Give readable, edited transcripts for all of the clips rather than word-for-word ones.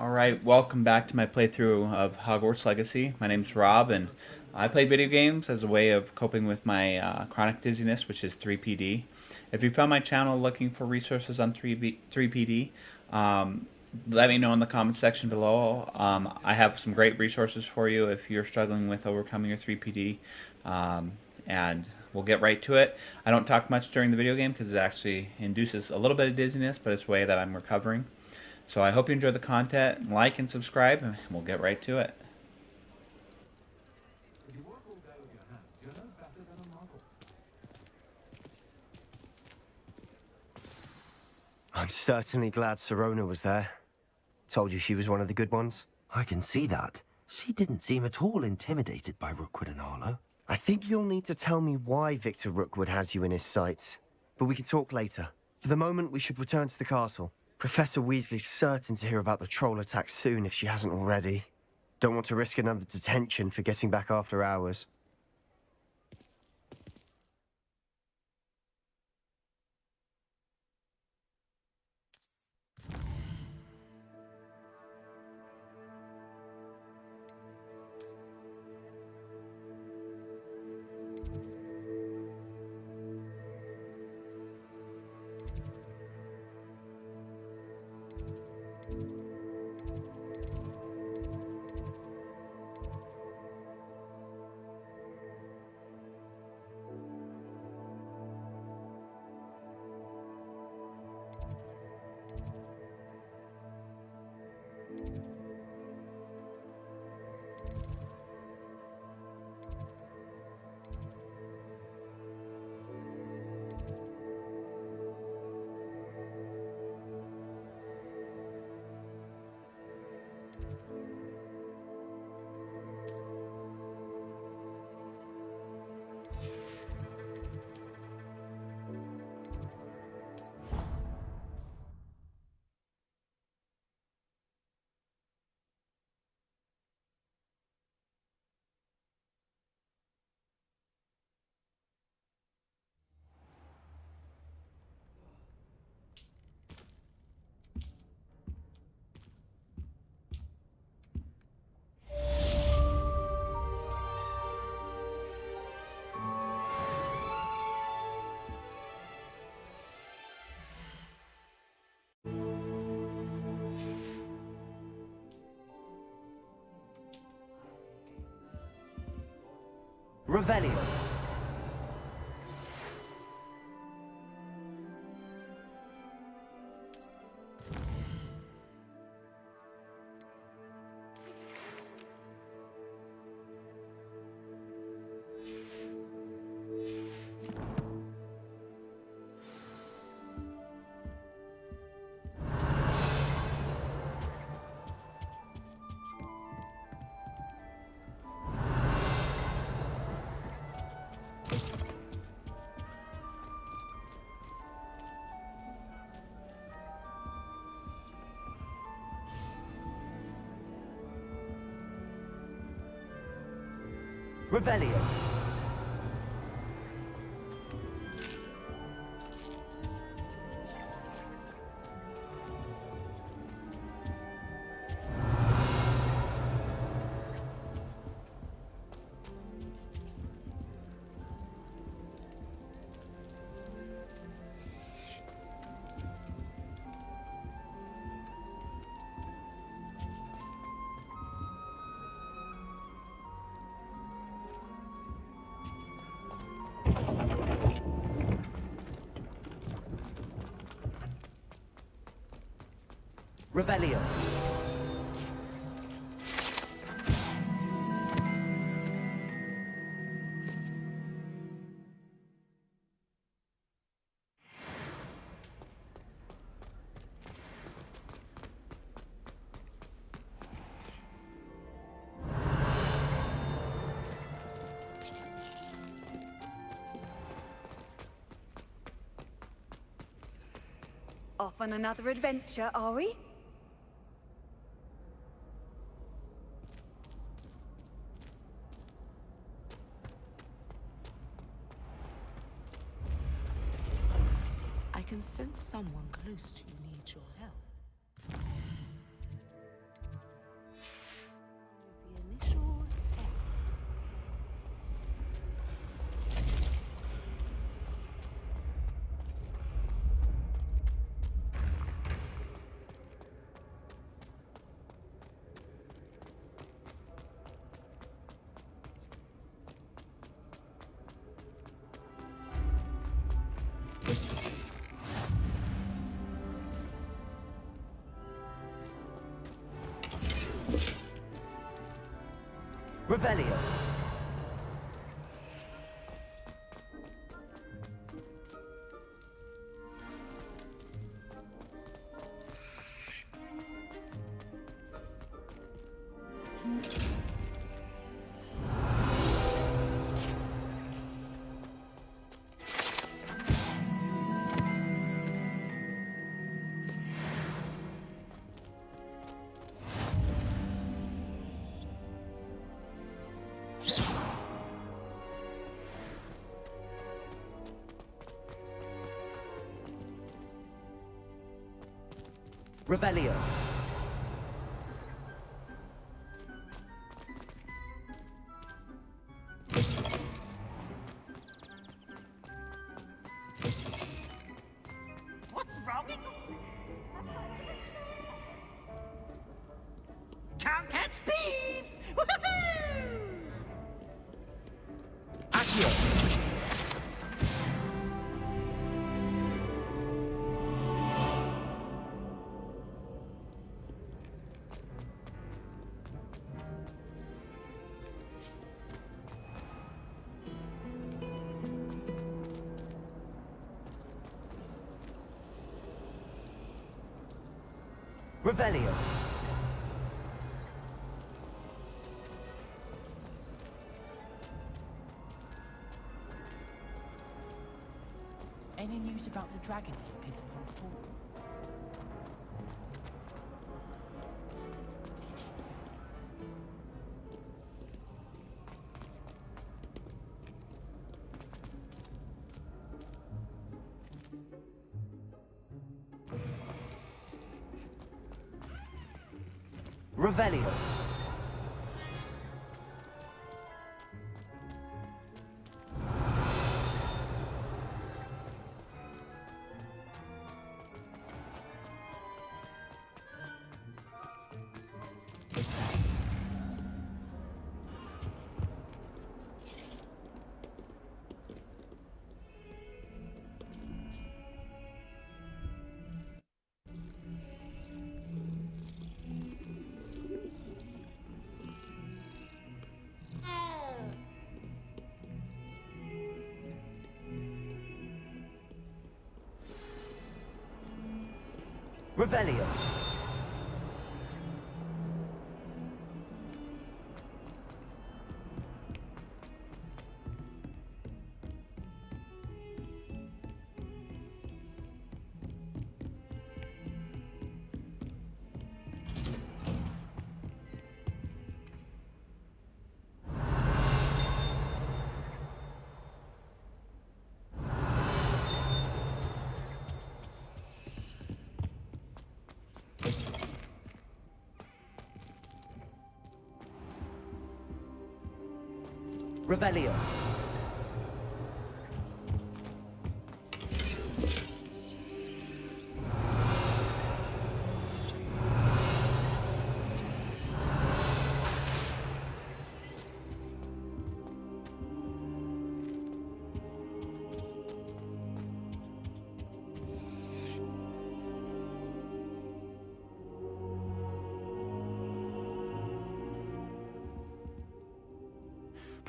Alright, welcome back to my playthrough of Hogwarts Legacy. My name's Rob, and I play video games as a way of coping with my chronic dizziness, which is 3PD. If you found my channel looking for resources on 3PD, let me know in the comments section below. I have some great resources for you if you're struggling with overcoming your 3PD, and we'll get right to it. I don't talk much during the video game because it actually induces a little bit of dizziness, but it's a way that I'm recovering. So I hope you enjoy the content. Like and subscribe, and we'll get right to it. I'm certainly glad Sirona was there. Told you she was one of the good ones. I can see that. She didn't seem at all intimidated by Rookwood and Harlow. I think you'll need to tell me why Victor Rookwood has you in his sights. But we can talk later. For the moment, we should return to the castle. Professor Weasley's certain to hear about the troll attack soon if she hasn't already. Don't want to risk another detention for getting back after hours. Revelio. Revelio. Revelio. Off on another adventure, are we? I can sense someone close to you needs your help. Revelio. Revelio. What's wrong? Can't catch thieves! Woohoo! Accio. Revelio. Any news about the dragon he pinned upon the wall? Revelio. Revelio. Revelio.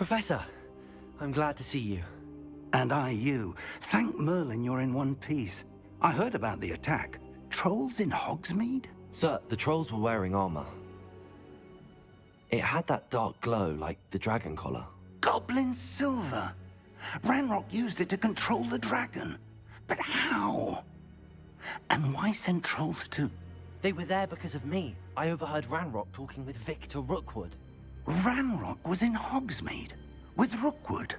Professor, I'm glad to see you. And I you. Thank Merlin you're in one piece. I heard about the attack. Trolls in Hogsmeade? Sir, the trolls were wearing armor. It had that dark glow like the dragon collar. Goblin silver! Ranrock used it to control the dragon. But how? And why send trolls to... They were there because of me. I overheard Ranrock talking with Victor Rookwood. Ranrock was in Hogsmeade? With Rookwood?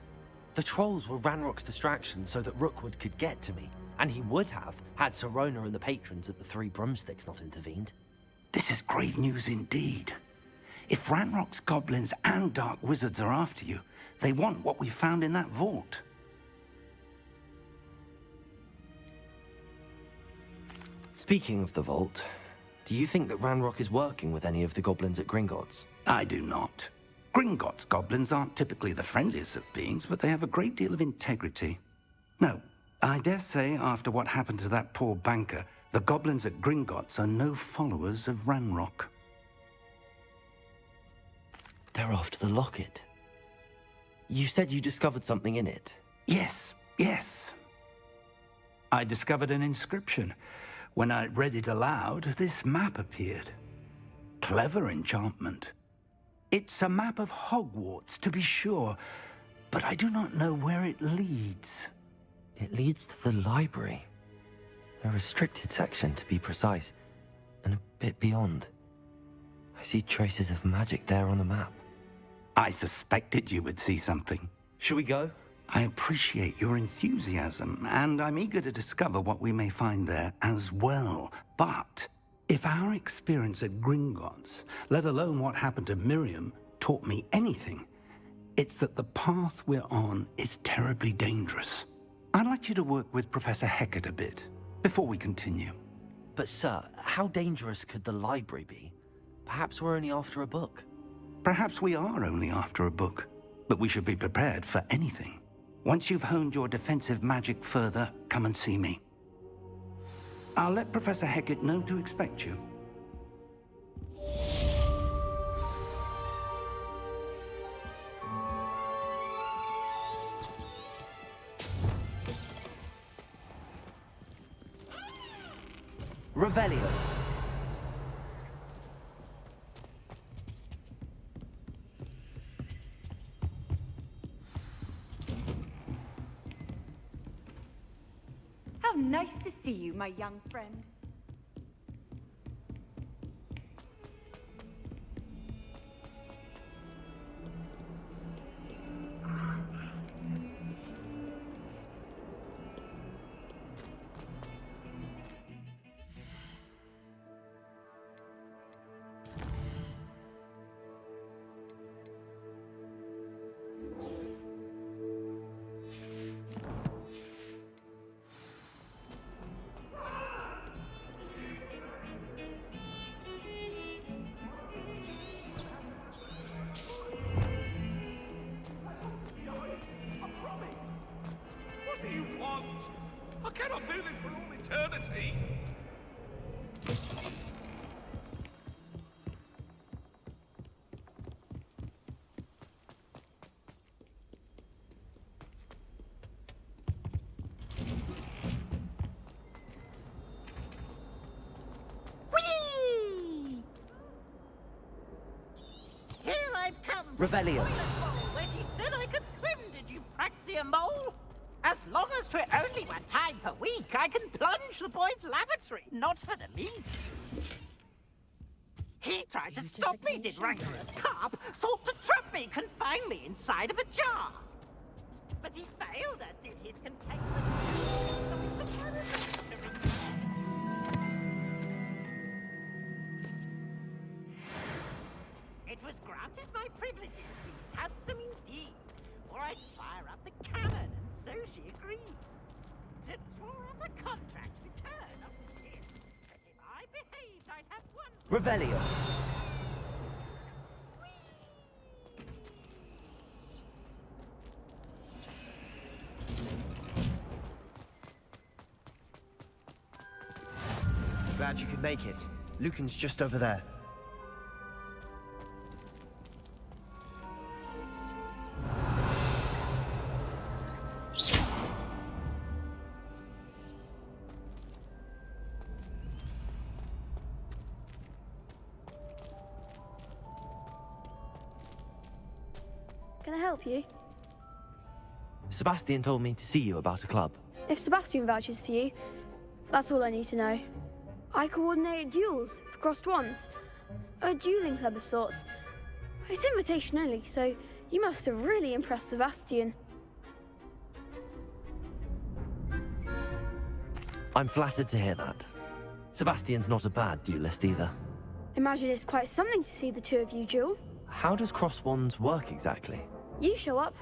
The trolls were Ranrock's distraction so that Rookwood could get to me. And he would have, had Sirona and the patrons at the Three Broomsticks not intervened. This is grave news indeed. If Ranrock's goblins and dark wizards are after you, they want what we found in that vault. Speaking of the vault, do you think that Ranrock is working with any of the goblins at Gringotts? I do not. Gringotts goblins aren't typically the friendliest of beings, but they have a great deal of integrity. No, I dare say after what happened to that poor banker, the goblins at Gringotts are no followers of Ranrock. They're after the locket. You said you discovered something in it. Yes, yes. I discovered an inscription. When I read it aloud, this map appeared. Clever enchantment. It's a map of Hogwarts, to be sure, but I do not know where it leads. It leads to the library. A restricted section, to be precise, and a bit beyond. I see traces of magic there on the map. I suspected you would see something. Shall we go? I appreciate your enthusiasm, and I'm eager to discover what we may find there as well. But if our experience at Gringotts, let alone what happened to Miriam, taught me anything, it's that the path we're on is terribly dangerous. I'd like you to work with Professor Hecat a bit before we continue. But sir, how dangerous could the library be? Perhaps we're only after a book. Perhaps we are only after a book, but we should be prepared for anything. Once you've honed your defensive magic further, come and see me. I'll let Professor Hecat know to expect you. Revelio. How nice to see you, my young friend. What do you want? I cannot do this for all eternity. Whee! Here I've come. Revelio. Where she said I could swim, did you Praxia mole? As long as 'twere only one time per week, I can plunge the boy's lavatory, not for the meat. He tried to stop me, did rancorous carp, sought to trap me, confine me inside of a jar. But he failed, as did his containment. It was granted my privileges to be handsome indeed, or I'd fire up the cannon, and so she agreed. To draw up a contract with her, not with him. But if I behaved, I'd have one. Revelio. Glad you could make it. Lucan's just over there. Can I help you? Sebastian told me to see you about a club. If Sebastian vouches for you, that's all I need to know. I coordinate duels for crossed wands. A dueling club of sorts. It's invitation only, so you must have really impressed Sebastian. I'm flattered to hear that. Sebastian's not a bad duelist either. Imagine it's quite something to see the two of you duel. How does cross wands work exactly? You show up,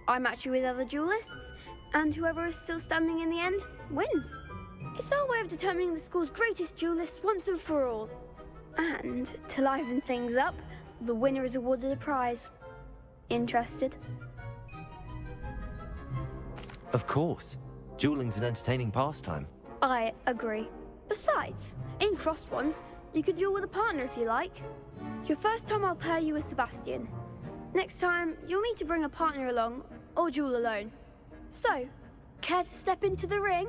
I match you with other duelists, and whoever is still standing in the end wins. It's our way of determining the school's greatest duelist once and for all. And to liven things up, the winner is awarded a prize. Interested? Of course. Dueling's an entertaining pastime. I agree. Besides, in crossed ones, you could duel with a partner if you like. Your first time I'll pair you with Sebastian. Next time, you'll need to bring a partner along, or duel alone. So, care to step into the ring?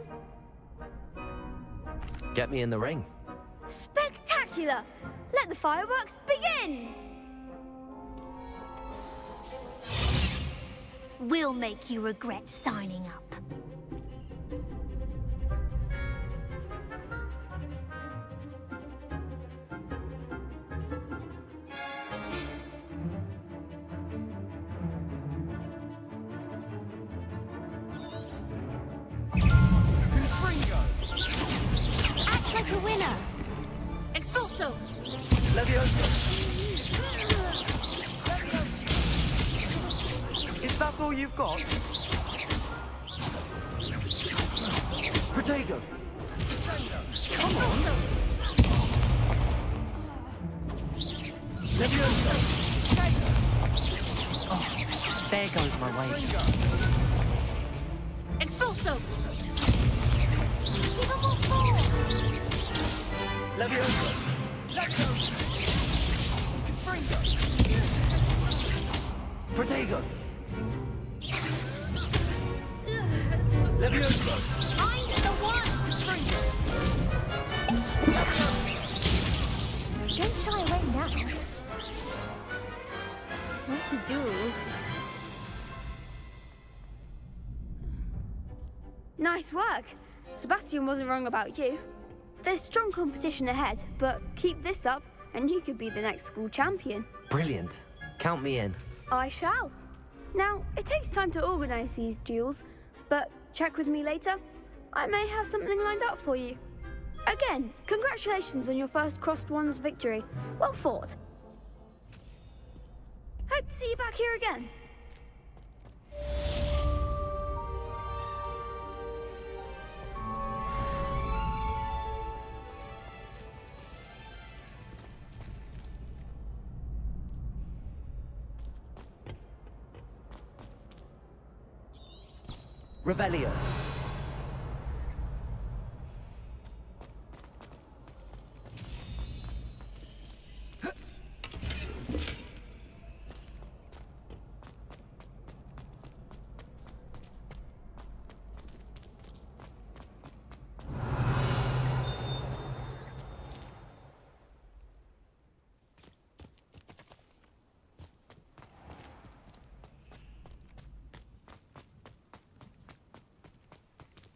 Get me in the ring. Spectacular! Let the fireworks begin! We'll make you regret signing up. Act like a winner. Expulso. Is that all you've got? Protego! Come on! Oh, there goes my way. Expulso. Give him more force. Leviosa! Protego! Leviosa! I'm the one. Don't shy away now. What to do? Nice work. Sebastian wasn't wrong about you. There's strong competition ahead, but keep this up and you could be the next school champion. Brilliant. Count me in. I shall. Now, it takes time to organise these duels, but check with me later. I may have something lined up for you. Again, congratulations on your first Crossed Wands victory. Well fought. Hope to see you back here again. Revelio.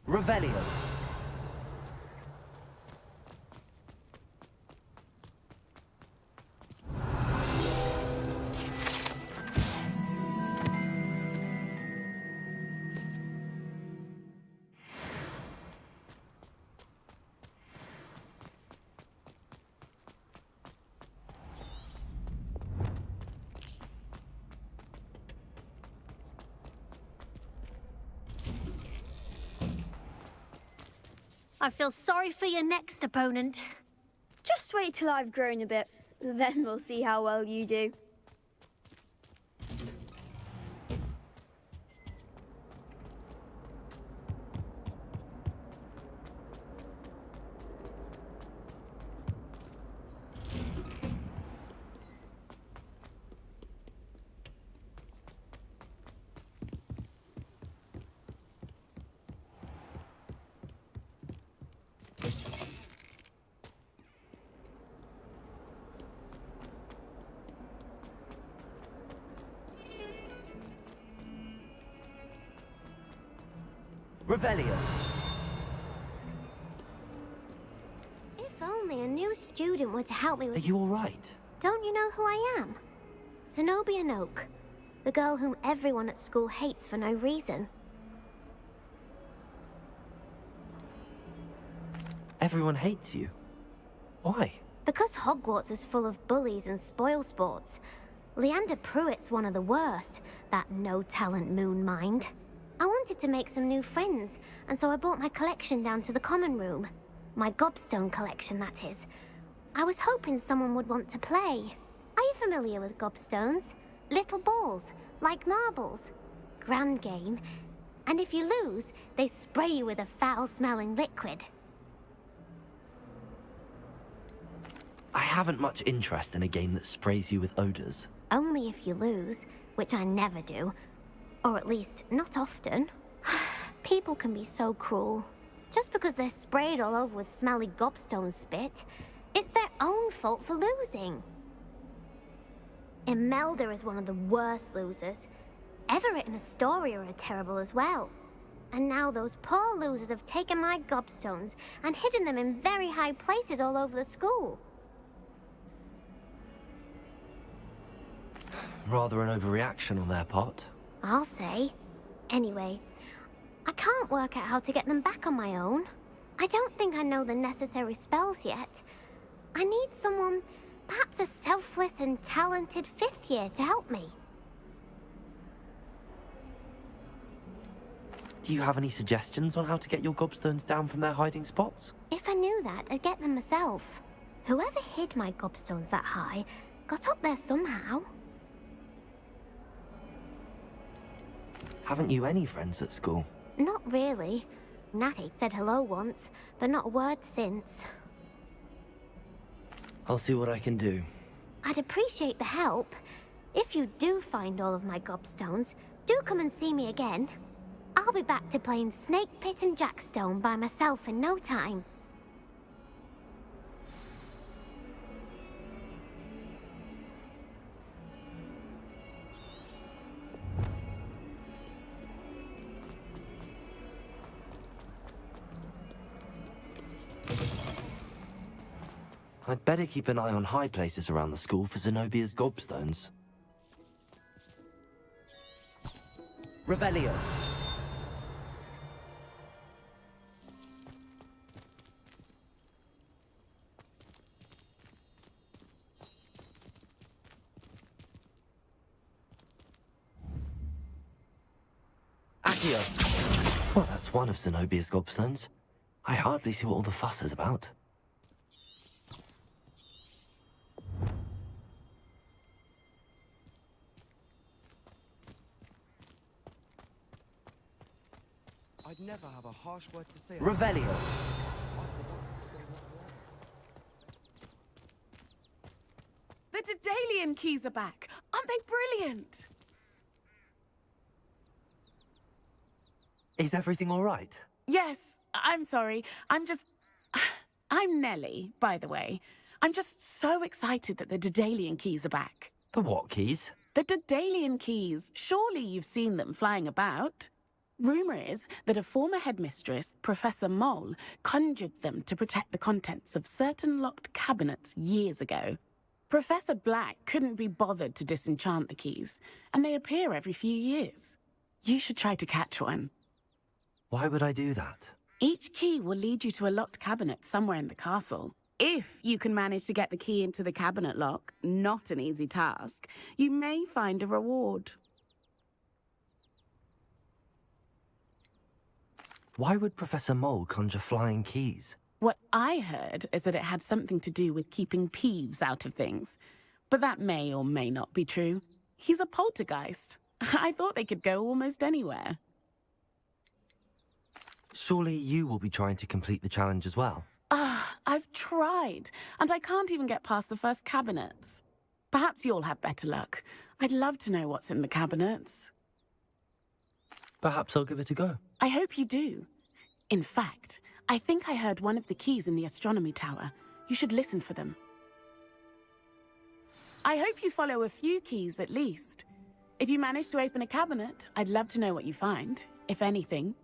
Revelio. I feel sorry for your next opponent. Just wait till I've grown a bit, then we'll see how well you do. Revelio. If only a new student were to help me Are with... you all right? Don't you know who I am? Zenobia Noak, the girl whom everyone at school hates for no reason. Everyone hates you. Why? Because Hogwarts is full of bullies and spoilsports. Leander Pruitt's one of the worst, that no-talent moon mind. I wanted to make some new friends, and so I brought my collection down to the common room. My gobstone collection, that is. I was hoping someone would want to play. Are you familiar with gobstones? Little balls, like marbles. Grand game. And if you lose, they spray you with a foul-smelling liquid. I haven't much interest in a game that sprays you with odors. Only if you lose, which I never do. Or at least, not often. People can be so cruel. Just because they're sprayed all over with smelly gobstone spit, it's their own fault for losing. Imelda is one of the worst losers. Everett and Astoria are terrible as well. And now those poor losers have taken my gobstones and hidden them in very high places all over the school. Rather an overreaction on their part. I'll say. Anyway, I can't work out how to get them back on my own. I don't think I know the necessary spells yet. I need someone, perhaps a selfless and talented 5th year to help me. Do you have any suggestions on how to get your gobstones down from their hiding spots? If I knew that, I'd get them myself. Whoever hid my gobstones that high got up there somehow. Haven't you any friends at school? Not really. Natty said hello once, but not a word since. I'll see what I can do. I'd appreciate the help. If you do find all of my gobstones, do come and see me again. I'll be back to playing Snake Pit and Jackstone by myself in no time. I'd better keep an eye on high places around the school for Zenobia's gobstones. Revelio. Accio. Well, that's one of Zenobia's gobstones. I hardly see what all the fuss is about. I'd never have a harsh word to say. Revelio. The Daedalian keys are back. Aren't they brilliant? Is everything all right? Yes, I'm sorry. I'm Nellie, by the way. I'm just so excited that the Daedalian keys are back. The what keys? The Daedalian keys. Surely you've seen them flying about. Rumour is that a former headmistress, Professor Mole, conjured them to protect the contents of certain locked cabinets years ago. Professor Black couldn't be bothered to disenchant the keys, and they appear every few years. You should try to catch one. Why would I do that? Each key will lead you to a locked cabinet somewhere in the castle. If you can manage to get the key into the cabinet lock, not an easy task, you may find a reward. Why would Professor Mole conjure flying keys? What I heard is that it had something to do with keeping Peeves out of things. But that may or may not be true. He's a poltergeist. I thought they could go almost anywhere. Surely you will be trying to complete the challenge as well? I've tried, and I can't even get past the first cabinets. Perhaps you'll have better luck. I'd love to know what's in the cabinets. Perhaps I'll give it a go. I hope you do. In fact, I think I heard one of the keys in the astronomy tower. You should listen for them. I hope you follow a few keys at least. If you manage to open a cabinet, I'd love to know what you find, if anything.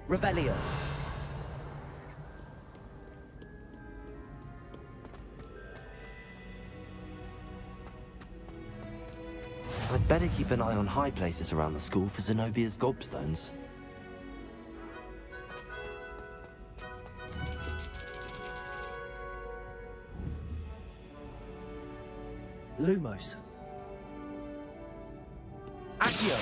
Revelio. I'd better keep an eye on high places around the school for Zenobia's gobstones. Lumos. Accio!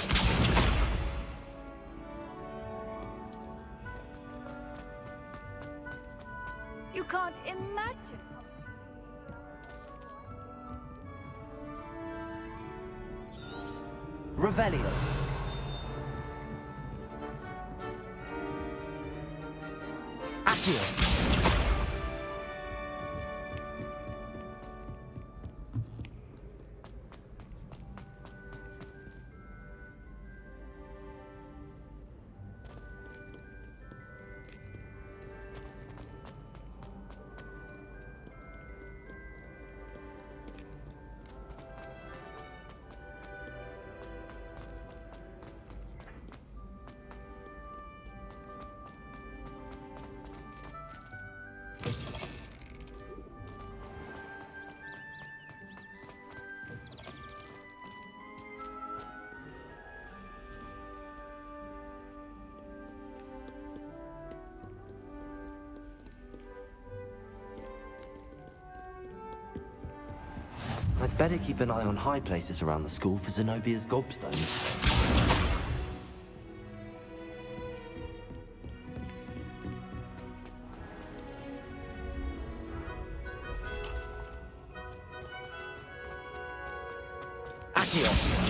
You can't imagine. Revelio. Accio. I'd better keep an eye on high places around the school for Zenobia's gobstones. Accio.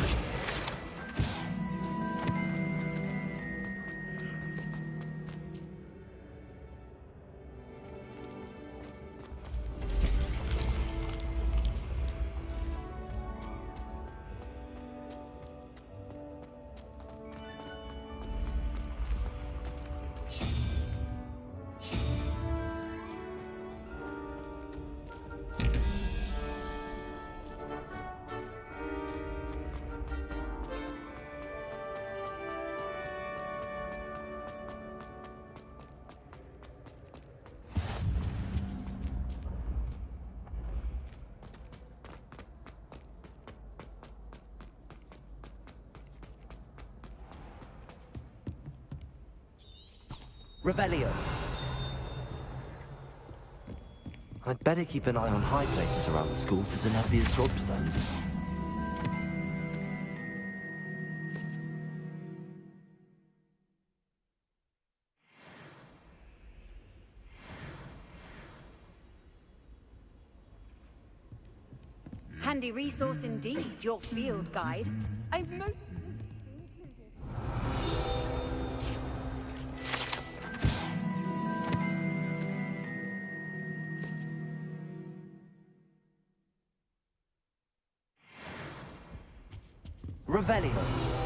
Revelio. I'd better keep an eye on high places around the school for Zenobia's gobstones. Handy resource indeed, your field guide. I've no... Revelio.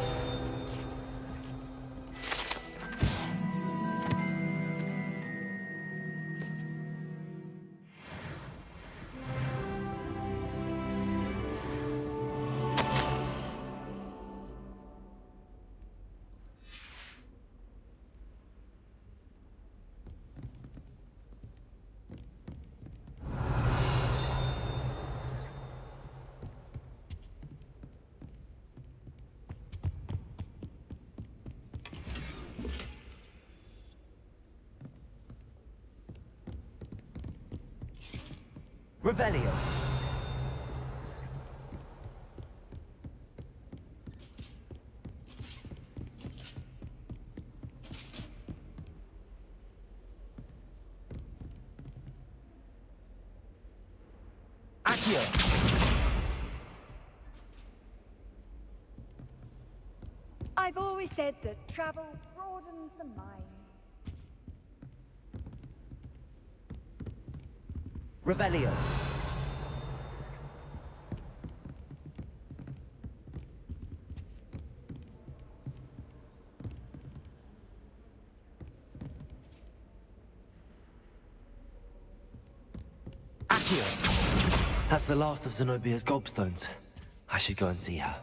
Revelio. Accio. I've always said that travel broadens the mind. Revelio. Accio. That's the last of Zenobia's gobstones. I should go and see her.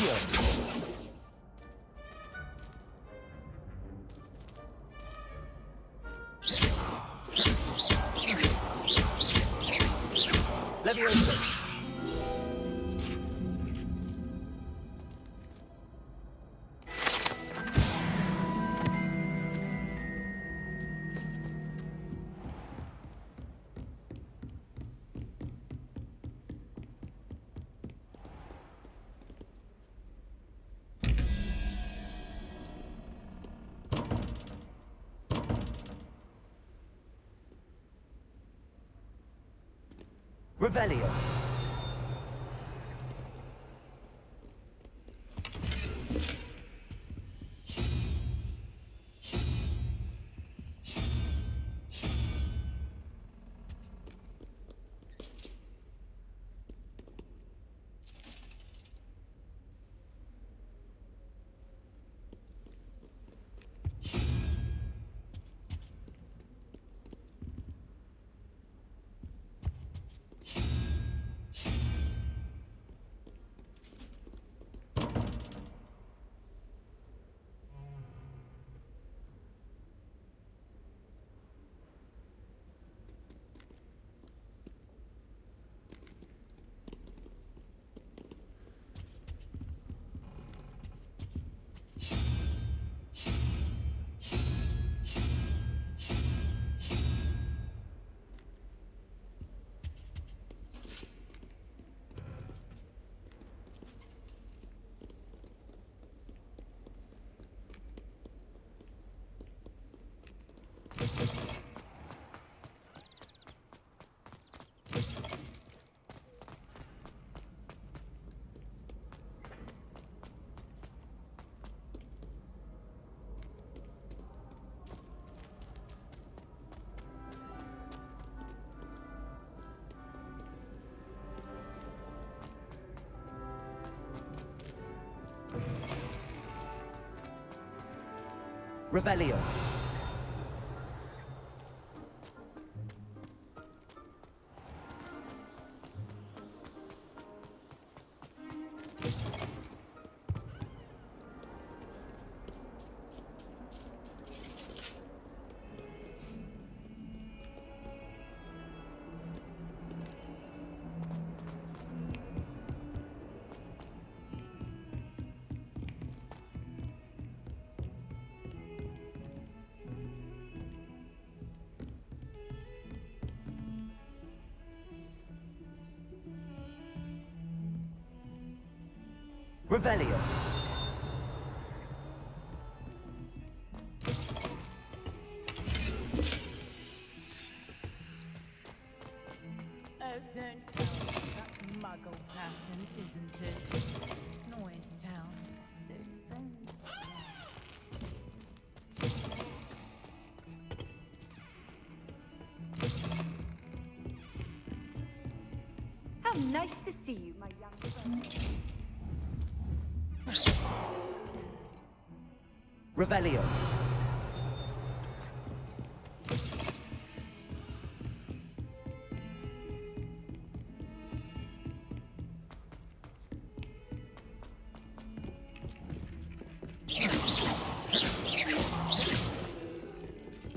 Accio. Leviosa. Revelio. Revelio. Revelio. Oh, don't tell me that muggle pattern, isn't it? Noise town. So How nice to see you, my young friend. Revelio.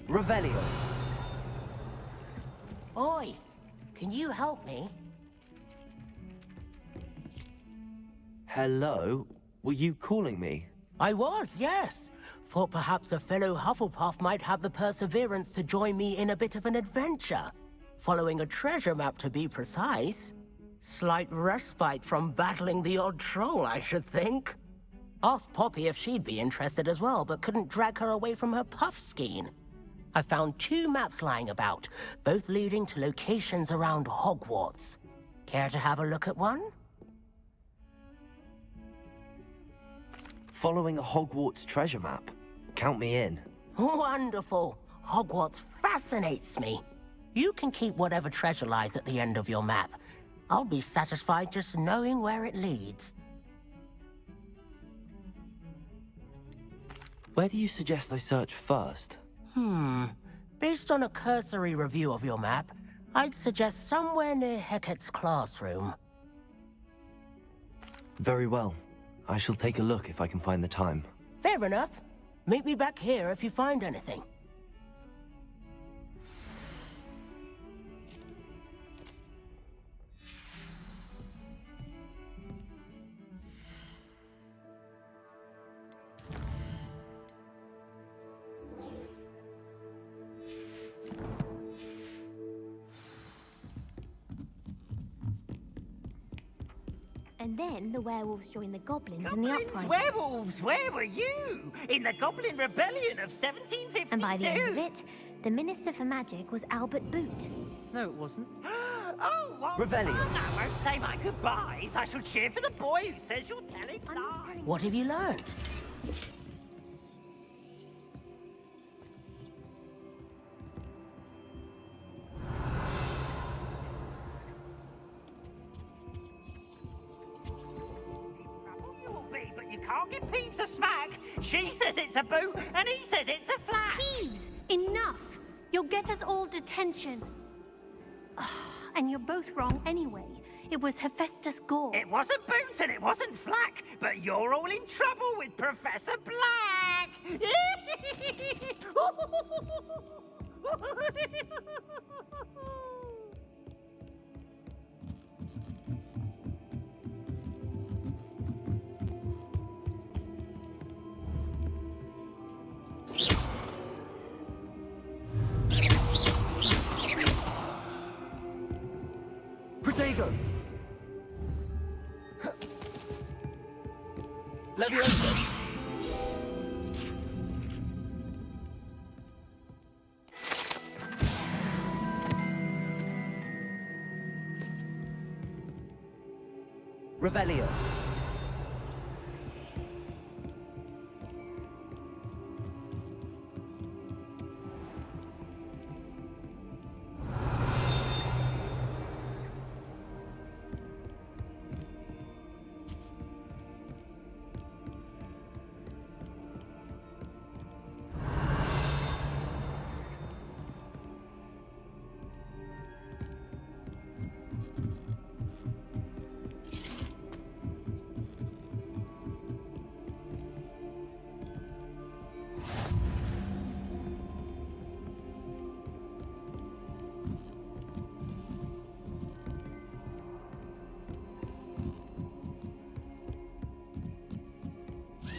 Revelio. Oi, can you help me? Hello? Were you calling me? I was, yes. Thought perhaps a fellow Hufflepuff might have the perseverance to join me in a bit of an adventure. Following a treasure map, to be precise. Slight respite from battling the odd troll, I should think. Asked Poppy if she'd be interested as well, but couldn't drag her away from her puff skein. I found 2 maps lying about, both leading to locations around Hogwarts. Care to have a look at one? Following a Hogwarts treasure map? Count me in. Wonderful. Hogwarts fascinates me. You can keep whatever treasure lies at the end of your map. I'll be satisfied just knowing where it leads. Where do you suggest I search first? Based on a cursory review of your map, I'd suggest somewhere near Hecat's classroom. Very well. I shall take a look if I can find the time. Fair enough. Meet me back here if you find anything. And then the werewolves joined the goblins in the Goblins, uprising. werewolves, where were you? In the Goblin Rebellion of 1752? And by the end of it, the Minister for Magic was Albert Boot. No, it wasn't. Oh, well, Revelio. I won't say my goodbyes. I shall cheer for the boy who says you're telling lies. What have you learnt? You'll be, but you can't give Peeves a smack. She says it's a boot, and he says it's a flat. Peeves, enough! You'll get us all detention. And you're both wrong anyway. It was Hephaestus Gore. It wasn't Boots and it wasn't Flack, but you're all in trouble with Professor Black. Protego! Leviosa! Revelio.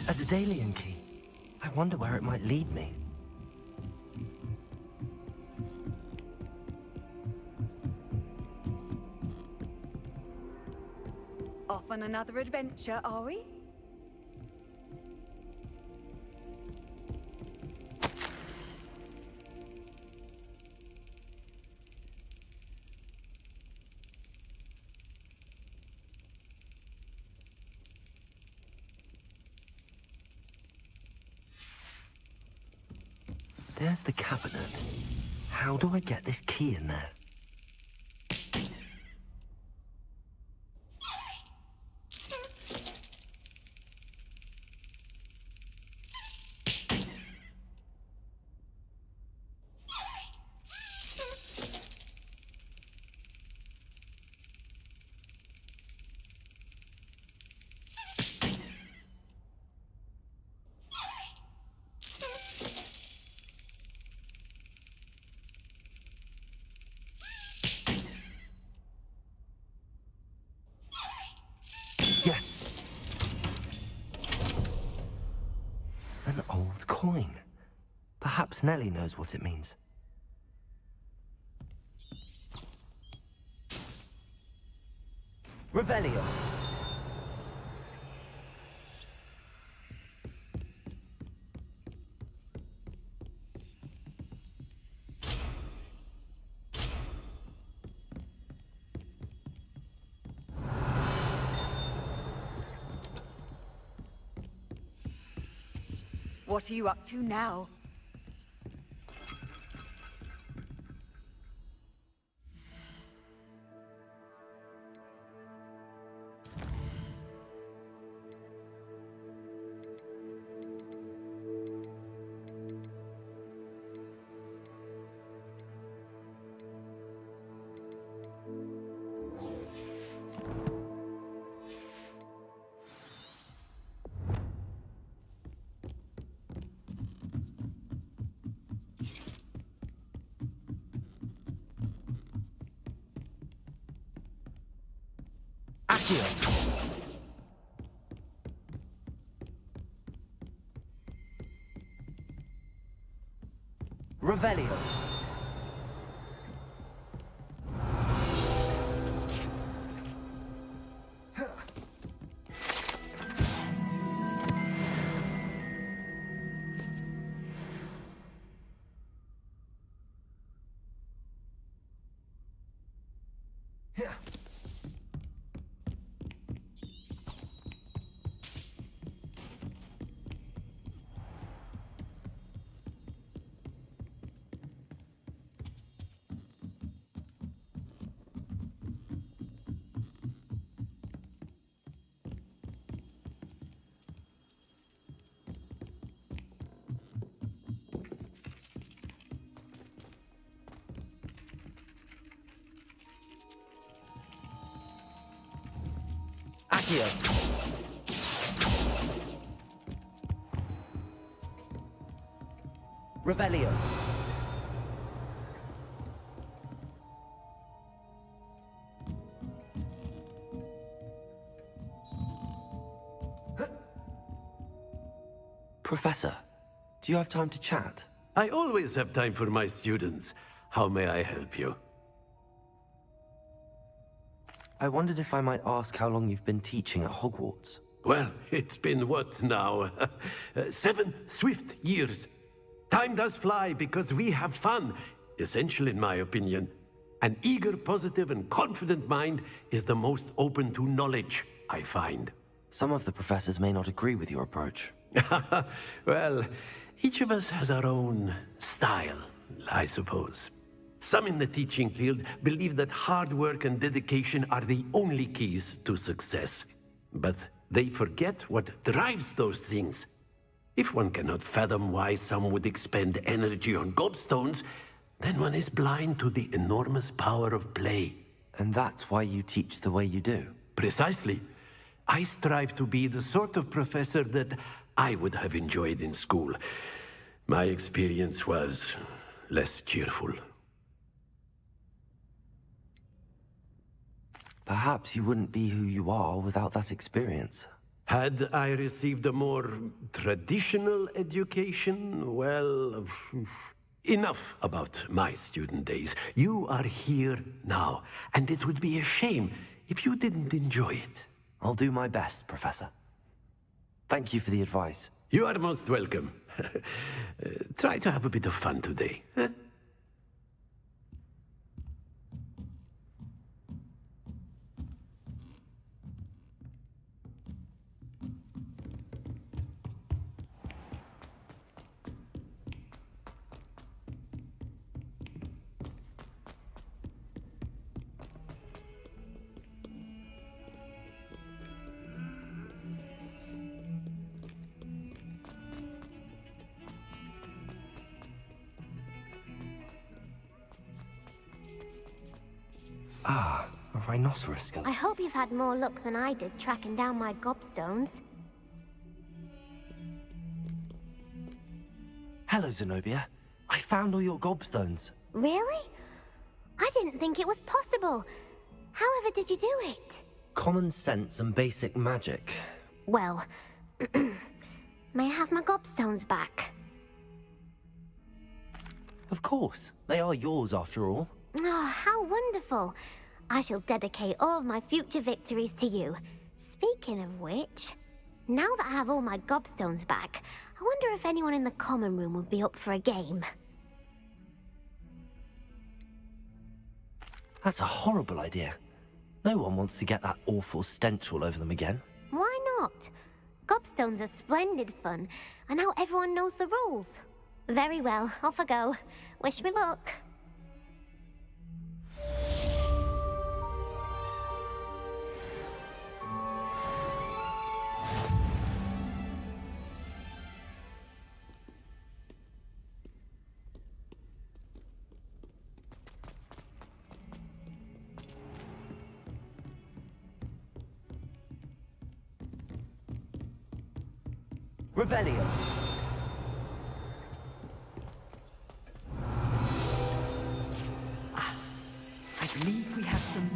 A Daedalian key. I wonder where it might lead me. Off on another adventure, are we? There's the cabinet. How do I get this key in there? Yes! An old coin. Perhaps Nellie knows what it means. Revelio. What are you up to now? Accio. Revelio. Accio. Revelio. Professor, do you have time to chat? I always have time for my students. How may I help you? I wondered if I might ask how long you've been teaching at Hogwarts. Well, it's been what now? 7 swift years. Time does fly because we have fun. Essential in my opinion. An eager, positive, and confident mind is the most open to knowledge, I find. Some of the professors may not agree with your approach. Well, each of us has our own style, I suppose. Some in the teaching field believe that hard work and dedication are the only keys to success. But they forget what drives those things. If one cannot fathom why some would expend energy on gobstones, then one is blind to the enormous power of play. And that's why you teach the way you do? Precisely. I strive to be the sort of professor that I would have enjoyed in school. My experience was less cheerful. Perhaps you wouldn't be who you are without that experience. Had I received a more traditional education, well, enough about my student days. You are here now, and it would be a shame if you didn't enjoy it. I'll do my best, Professor. Thank you for the advice. You are most welcome. Try to have a bit of fun today. Huh? Ah, a rhinoceros skull. I hope you've had more luck than I did tracking down my gobstones. Hello, Zenobia. I found all your gobstones. Really? I didn't think it was possible. However did you do it? Common sense and basic magic. Well, may I have my gobstones back? Of course. They are yours after all. Oh, how wonderful. I shall dedicate all of my future victories to you. Speaking of which, now that I have all my gobstones back, I wonder if anyone in the common room would be up for a game. That's a horrible idea. No one wants to get that awful stench all over them again. Why not? Gobstones are splendid fun, and now everyone knows the rules. Very well, off I go. Wish me luck. Revelio. I believe we have some...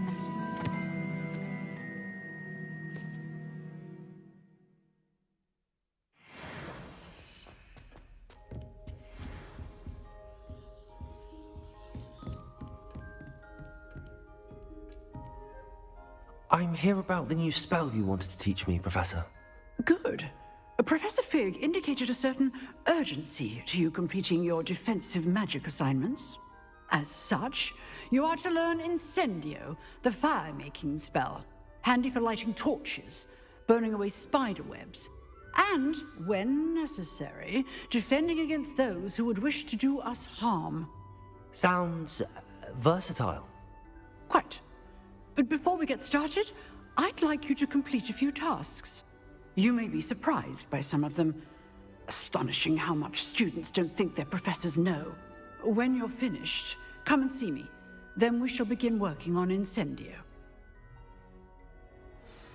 I'm here about the new spell you wanted to teach me, Professor. Good. Professor Fig indicated a certain urgency to you completing your defensive magic assignments. As such, you are to learn Incendio, the fire-making spell, handy for lighting torches, burning away spider webs, and, when necessary, defending against those who would wish to do us harm. Sounds versatile. Quite. But before we get started, I'd like you to complete a few tasks. You may be surprised by some of them. Astonishing how much students don't think their professors know. When you're finished, come and see me. Then we shall begin working on Incendio.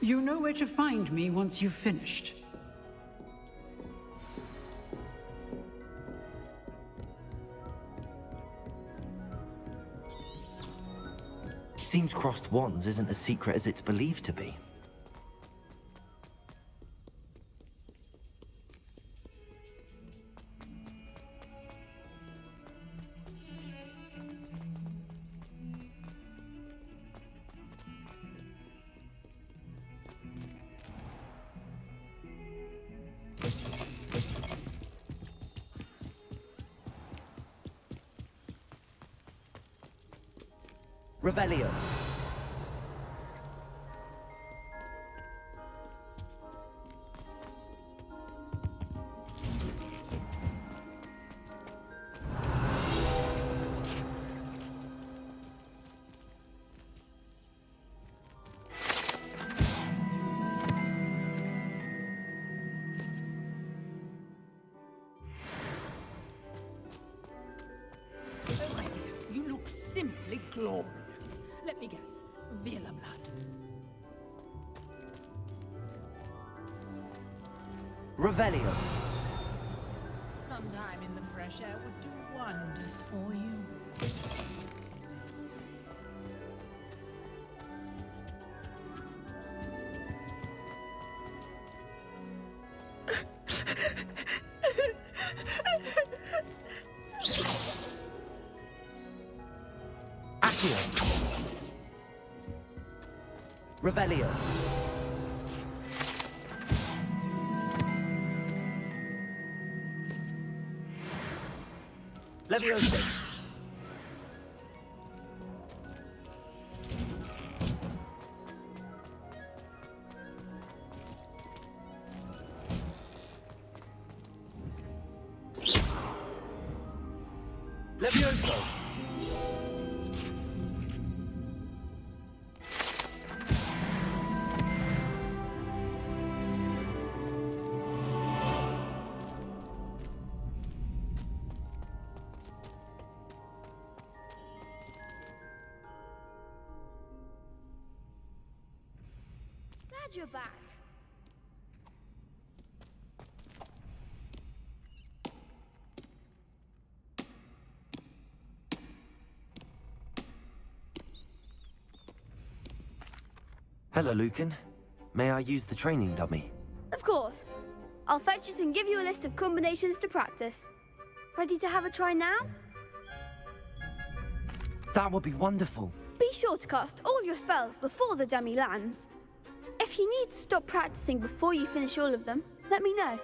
You know where to find me once you've finished. Seems crossed wands isn't as secret as it's believed to be. Revelio. Oh, my dear, you look simply glorious. Let me guess, Vila blood. Revelio. Sometime in the fresh air would do wonders for you. Revelio. Levioso. Levioso. Glad you're back. Hello, Lucan. May I use the training dummy? Of course. I'll fetch it and give you a list of combinations to practice. Ready to have a try now? That would be wonderful. Be sure to cast all your spells before the dummy lands. If you need to stop practicing before you finish all of them, let me know.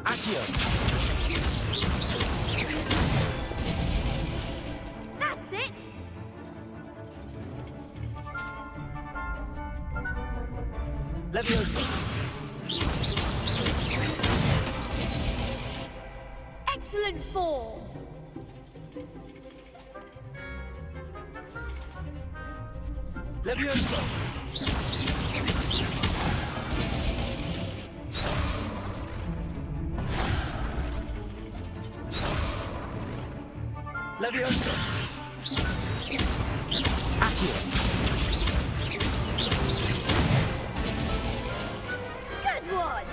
Accio. That's it! Levioso. Excellent form! Levioso. Levioso. Accio. Good one!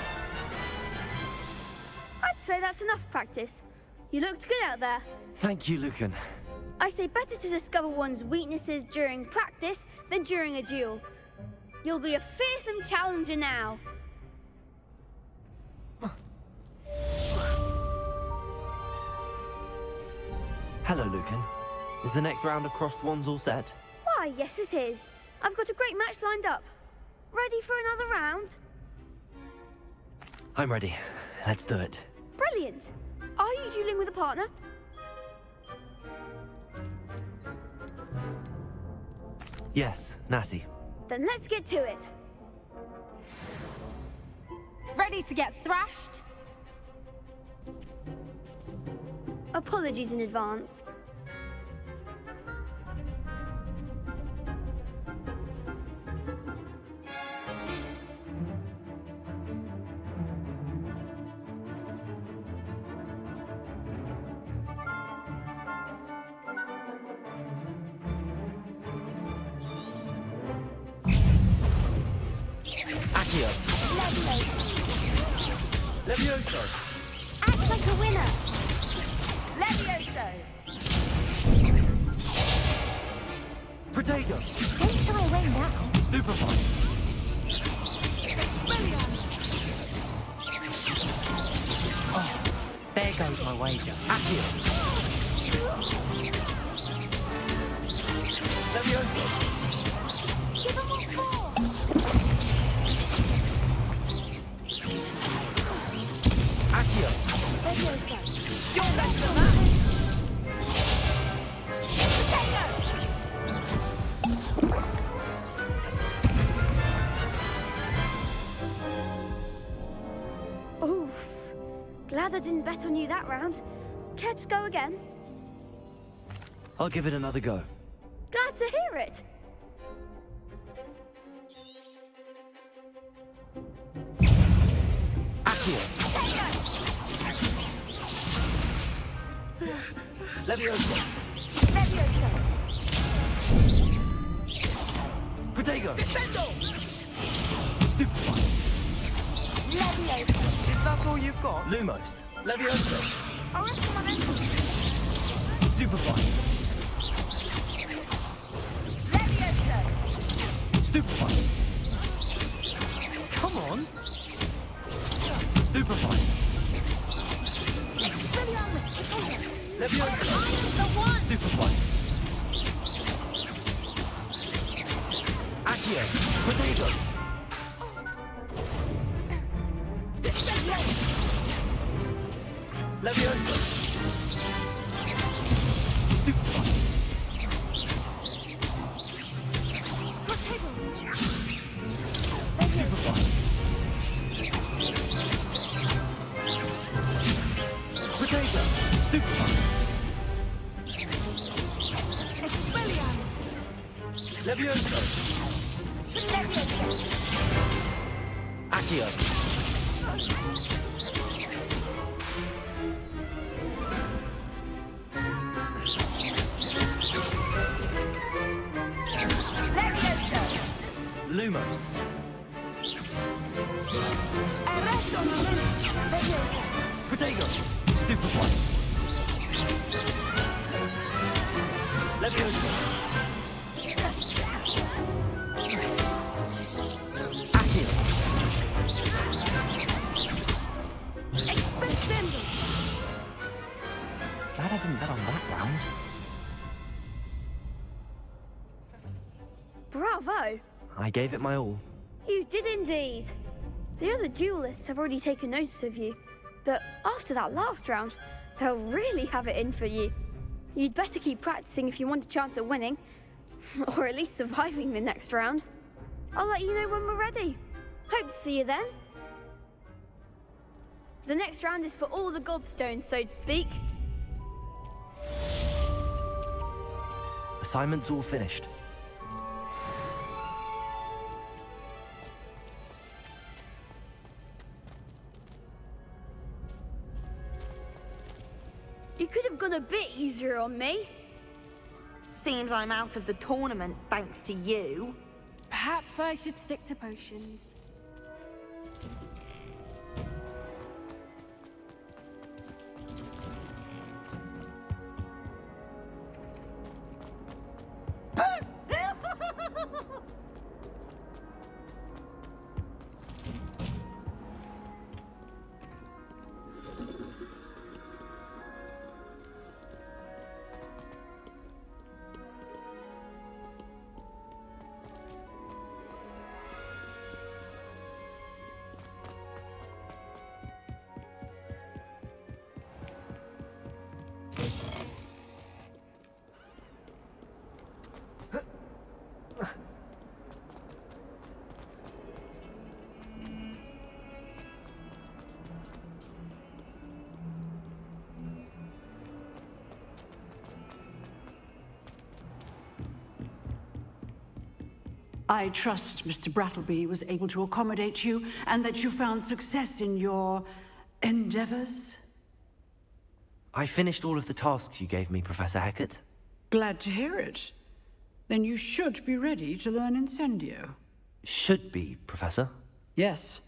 I'd say that's enough practice. You looked good out there. Thank you, Lucan. I say better to discover one's weaknesses during practice than during a duel. You'll be a fearsome challenger now. Hello, Lucan. Is the next round of Crossed Wands all set? Why, yes it is. I've got a great match lined up. Ready for another round? I'm ready. Let's do it. Brilliant. Are you dueling with a partner? Yes, Natty. Then let's get to it. Ready to get thrashed? Apologies in advance. Accio. Levioso. Act like a winner. Levioso! Protego. Don't shy away now. Stupefy. There goes my wager. Accio. Levioso. Give him what for. Accio. Levioso. You're better than that! Oof. Glad I didn't bet on you that round. Care to go again? I'll give it another go. Glad to hear it. Accio. Levioso. Levioso! Protego. Defendo! Stupefy. Levioso! Is that all you've got? Lumos. Levioso. Stupefy. Levioso! Stupefy. Come on. Stupefy. Levioso. Stupefy. Accio. Protego. Levioso. Stupefy. Stupefy. Protego. Stupefy. Levioso. Accio. Lumos. Protego. Stupefy. Levioso. Accio. Glad I didn't bet on that round. Bravo. I gave it my all. You did indeed. The other duelists have already taken notice of you, but after that last round, they'll really have it in for you. You'd better keep practicing if you want a chance at winning, or at least surviving the next round. I'll let you know when we're ready. Hope to see you then. The next round is for all the gobstones, so to speak. Assignment's all finished. You could have gone a bit easier on me. Seems I'm out of the tournament thanks to you. Perhaps I should stick to potions. I trust Mr. Brattleby was able to accommodate you and that you found success in your endeavors. I finished all of the tasks you gave me, Professor Hecat. Glad to hear it. Then you should be ready to learn Incendio. Should be, Professor. Yes.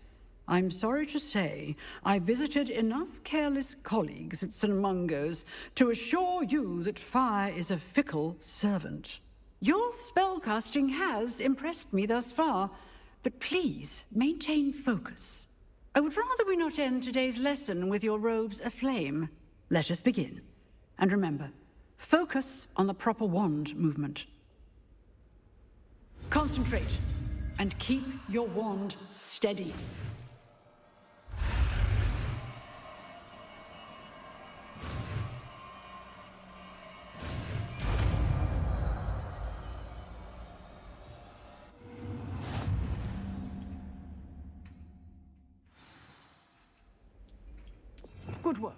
I'm sorry to say, I visited enough careless colleagues at St. Mungo's to assure you that fire is a fickle servant. Your spellcasting has impressed me thus far, but please maintain focus. I would rather we not end today's lesson with your robes aflame. Let us begin. And remember, focus on the proper wand movement. Concentrate, and keep your wand steady. Good work.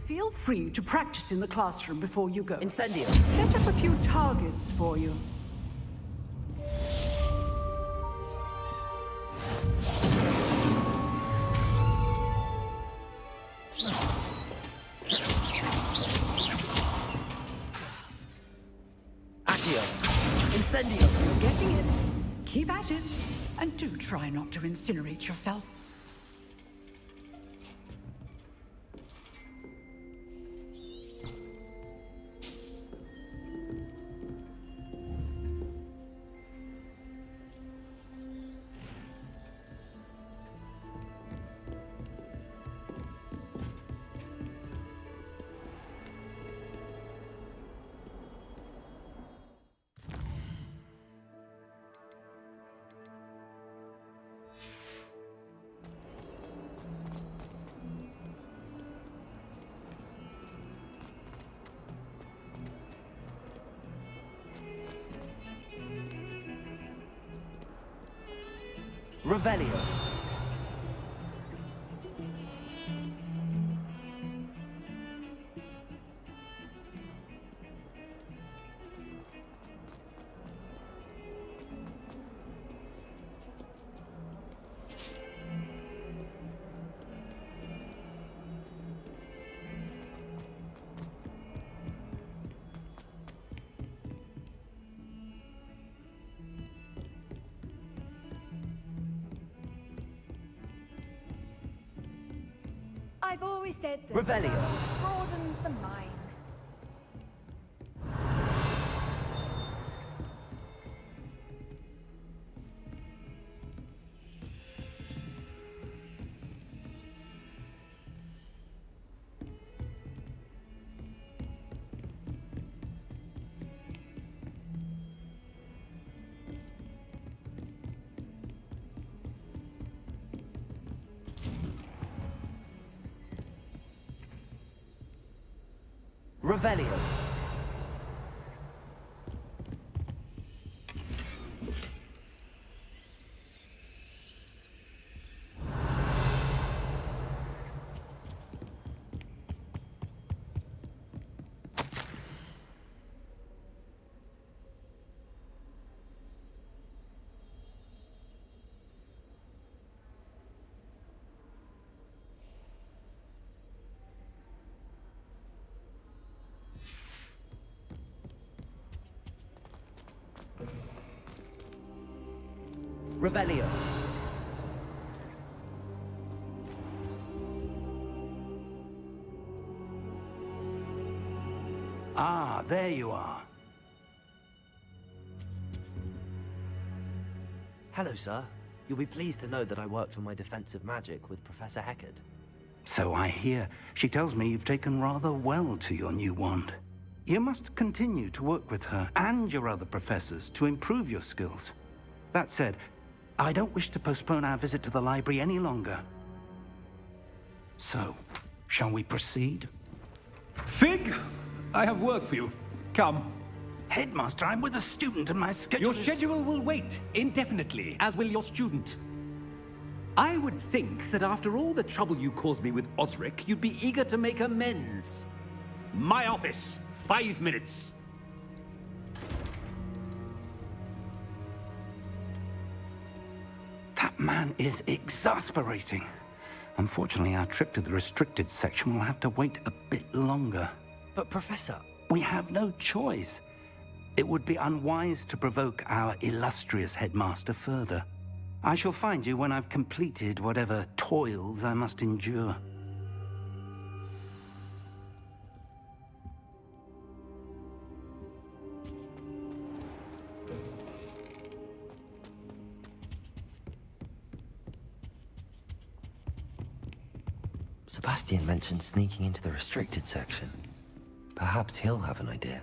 Feel free to practice in the classroom before you go. Incendio. Set up a few targets for you. Accio. Incendio. You're getting it. Keep at it. And do try not to incinerate yourself. Revelio. I've always said that Revelio. broadens the mind. Revelio. Revelio. Ah, there you are. Hello, sir. You'll be pleased to know that I worked on my defensive magic with Professor Hecat. So I hear. She tells me you've taken rather well to your new wand. You must continue to work with her and your other professors to improve your skills. That said, I don't wish to postpone our visit to the library any longer. So, shall we proceed? Fig! I have work for you. Come. Headmaster, I'm with a student and my schedule Your schedule will wait indefinitely, as will your student. I would think that after all the trouble you caused me with Osric, you'd be eager to make amends. My office, 5 minutes. That man is exasperating. Unfortunately, our trip to the restricted section will have to wait a bit longer. But Professor... We have no choice. It would be unwise to provoke our illustrious headmaster further. I shall find you when I've completed whatever toils I must endure. Sebastian mentioned sneaking into the restricted section. Perhaps he'll have an idea.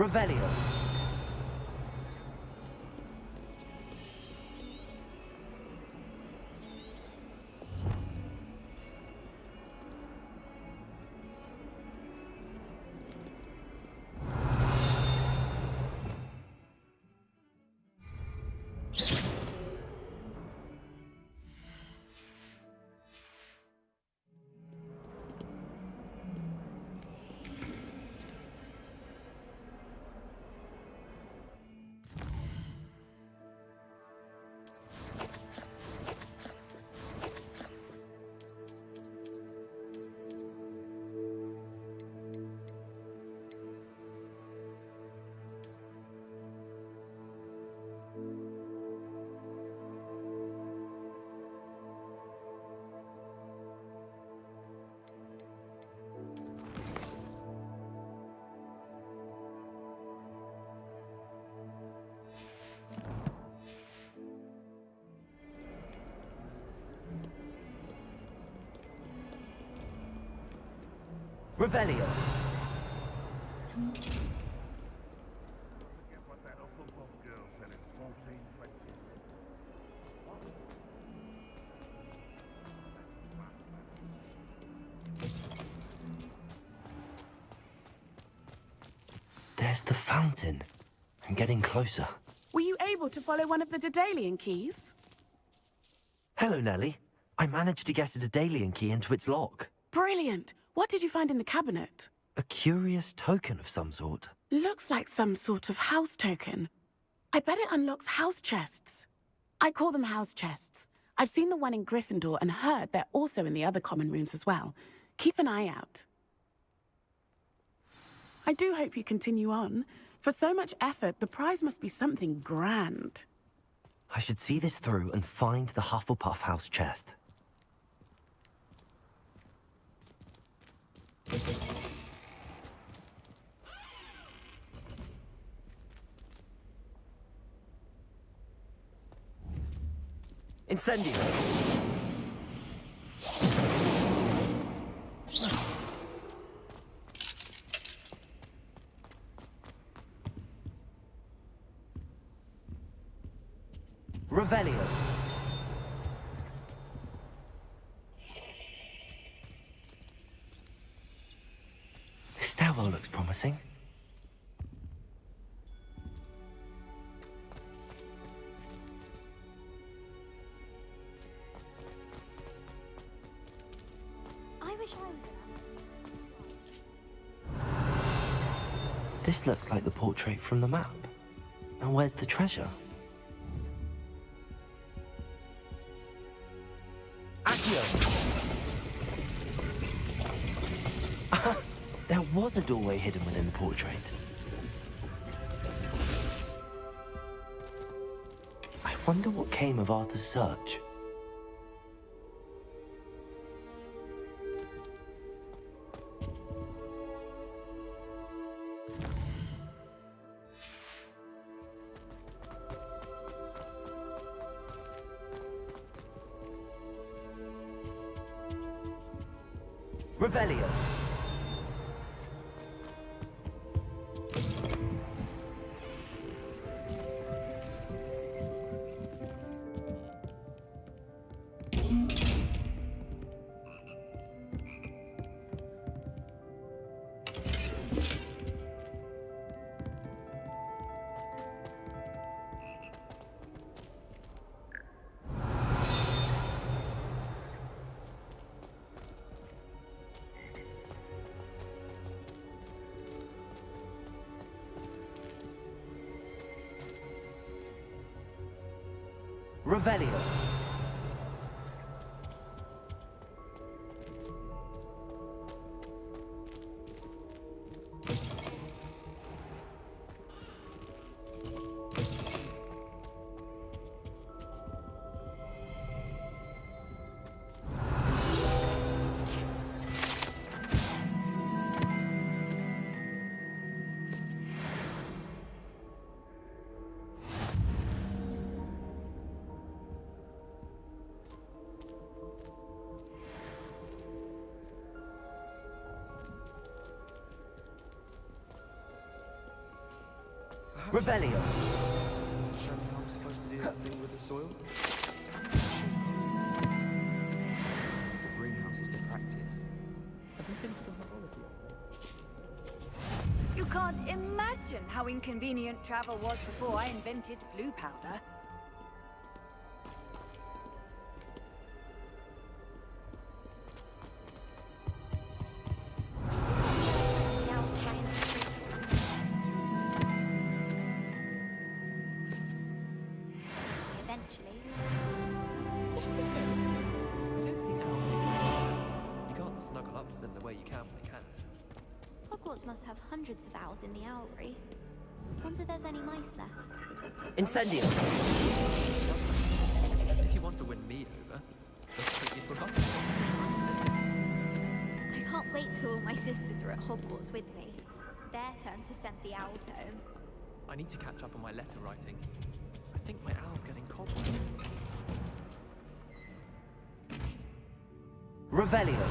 Revelio. Revelio. There's the fountain. I'm getting closer. Were you able to follow one of the Dueling keys? Hello, Nellie. I managed to get a Dueling key into its lock. Brilliant! What did you find in the cabinet? A curious token of some sort. Looks like some sort of house token. I bet it unlocks house chests. I call them house chests. I've seen the one in Gryffindor and heard they're also in the other common rooms as well. Keep an eye out. I do hope you continue on. For so much effort, the prize must be something grand. I should see this through and find the Hufflepuff house chest. Incendio! Revelio. This stairwell looks promising. I wish I were. This looks like the portrait from the map. Now where's the treasure? There was a doorway hidden within the portrait. I wonder what came of Arthur's search. Revelio. Revelio. Revelio. Show me how I'm supposed to do that thing with the soil. The greenhouse is to practice. Have you been to the biology office? You can't imagine how inconvenient travel was before I invented flu powder. Hogwarts must have hundreds of owls in the owlery. Wonder there's any mice left. Incendio. If you want to win me over, just take these forgotten. I can't wait till all my sisters are at Hogwarts with me. Their turn to send the owls home. I need to catch up on my letter writing. I think my owl's getting cold. Revelio.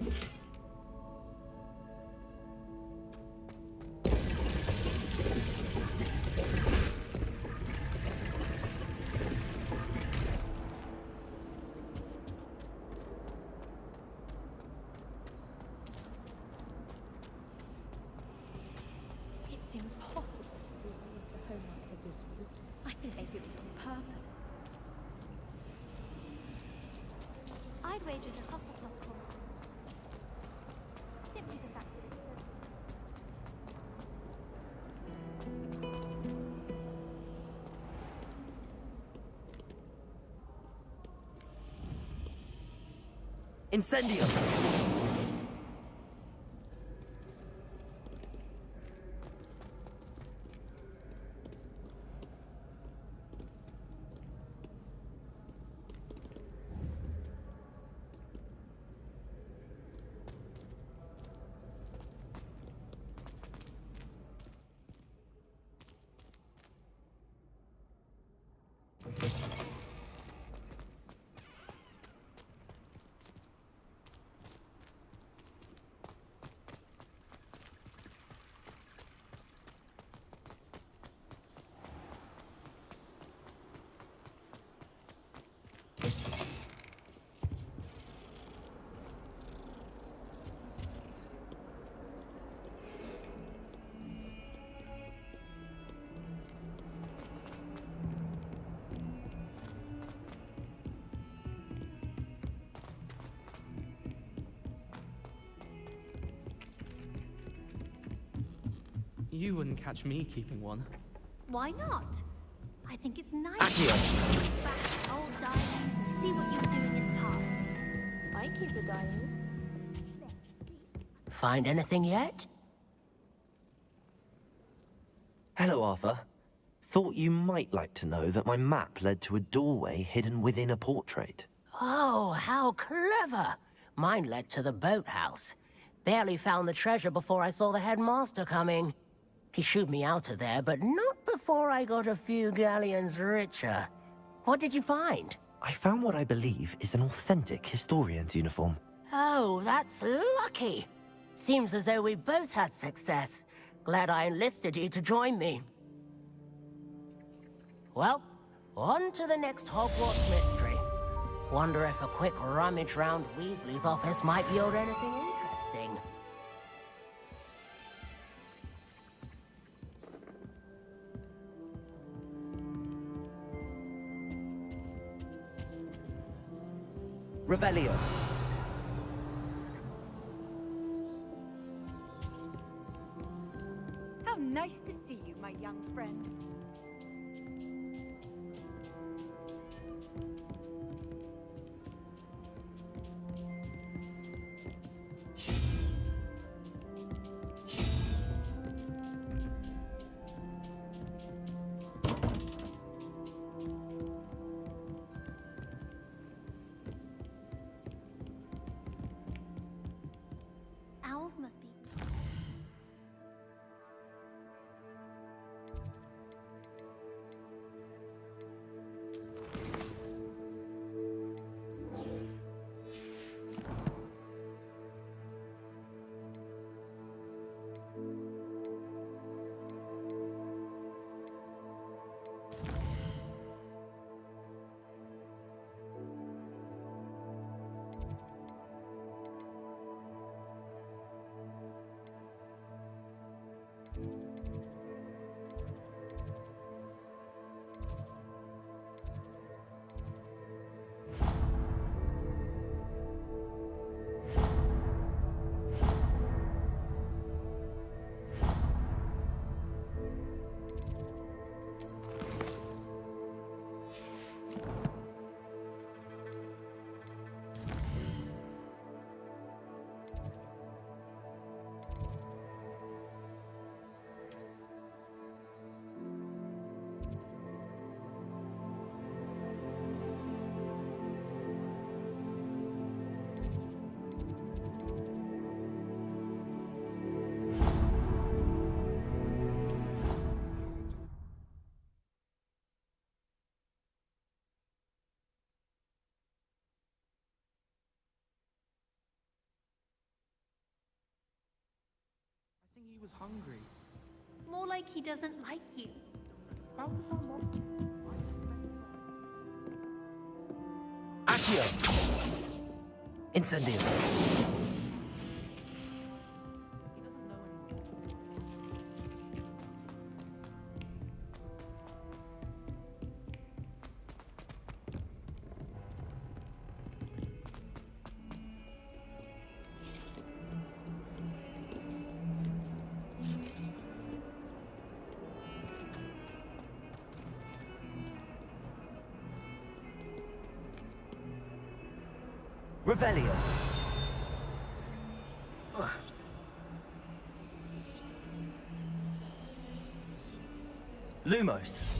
It's impossible. I think they do it on purpose. I'd wager the Hufflepuff will. Simply the fact that it's Incendio! You wouldn't catch me keeping one. Why not? I think it's nice to look back at old diaries and see what you were doing in the past. I keep a diary. Find anything yet? Hello, Arthur. Thought you might like to know that my map led to a doorway hidden within a portrait. Oh, how clever! Mine led to the boathouse. Barely found the treasure before I saw the headmaster coming. He shooed me out of there, but not before I got a few galleons richer. What did you find? I found what I believe is an authentic historian's uniform. Oh, that's lucky. Seems as though we both had success. Glad I enlisted you to join me. Well, on to the next Hogwarts mystery. Wonder if a quick rummage round Weasley's office might yield anything interesting. Revelio. How nice to see you, my young friend. Owls must be. was hungry. More like he doesn't like you. Accio! Incendio! Revelio. Lumos.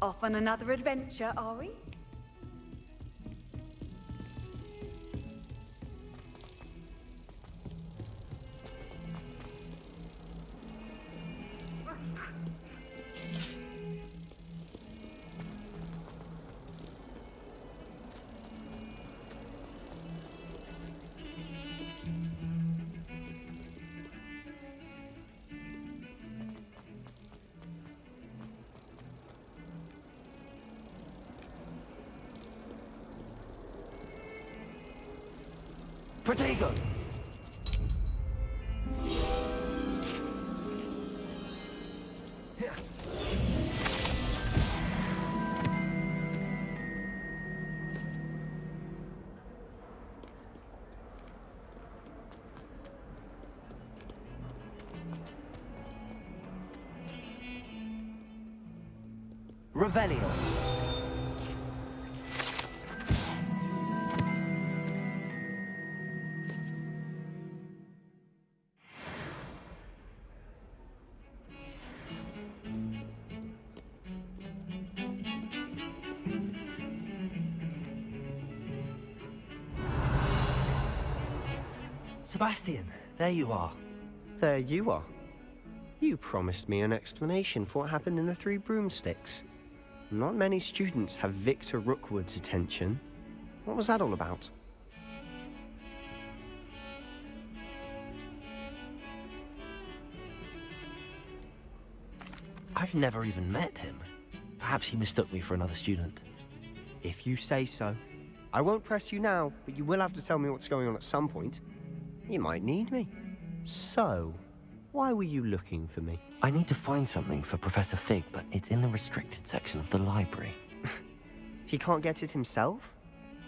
Off on another adventure, are we? Protego! Revelio. Sebastian, there you are. There you are. You promised me an explanation for what happened in the Three Broomsticks. Not many students have Victor Rookwood's attention. What was that all about? I've never even met him. Perhaps he mistook me for another student. If you say so. I won't press you now, but you will have to tell me what's going on at some point. You might need me. So, why were you looking for me? I need to find something for Professor Fig, but it's in the restricted section of the library. He can't get it himself?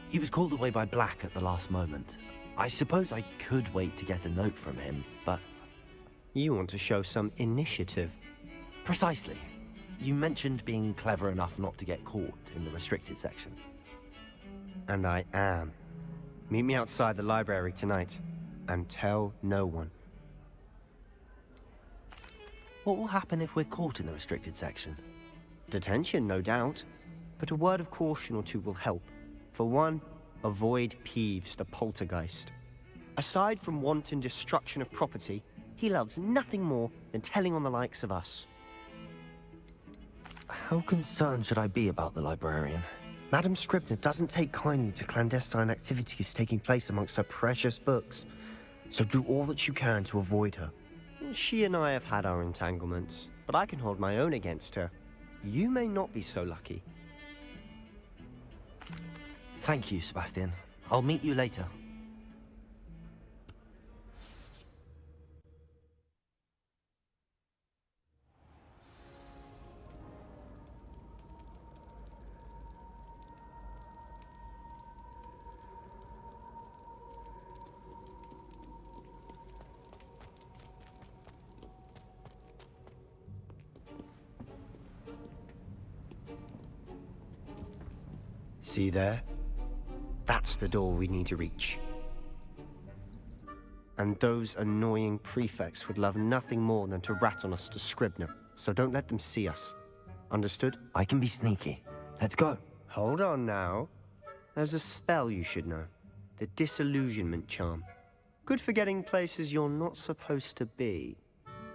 He was called away by Black at the last moment. I suppose I could wait to get a note from him, but... You want to show some initiative. Precisely. You mentioned being clever enough not to get caught in the restricted section. And I am. Meet me outside the library tonight, and tell no one. What will happen if we're caught in the restricted section? Detention, no doubt. But a word of caution or two will help. For one, avoid Peeves, the poltergeist. Aside from wanton destruction of property, he loves nothing more than telling on the likes of us. How concerned should I be about the librarian? Madam Scribner doesn't take kindly to clandestine activities taking place amongst her precious books. So do all that you can to avoid her. She and I have had our entanglements, but I can hold my own against her. You may not be so lucky. Thank you, Sebastian. I'll meet you later. See there? That's the door we need to reach. And those annoying prefects would love nothing more than to rat on us to Scribner, so don't let them see us. Understood? I can be sneaky. Let's go. Hold on now. There's a spell you should know. The Disillusionment Charm. Good for getting places you're not supposed to be.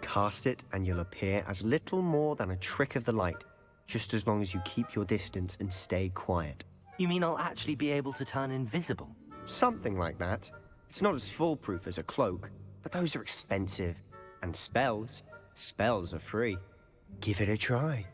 Cast it and you'll appear as little more than a trick of the light, just as long as you keep your distance and stay quiet. You mean I'll actually be able to turn invisible? Something like that. It's not as foolproof as a cloak, but those are expensive. And spells are free. Give it a try.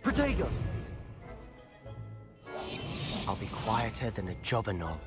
Protego! I'll be quieter than a jobberknoll.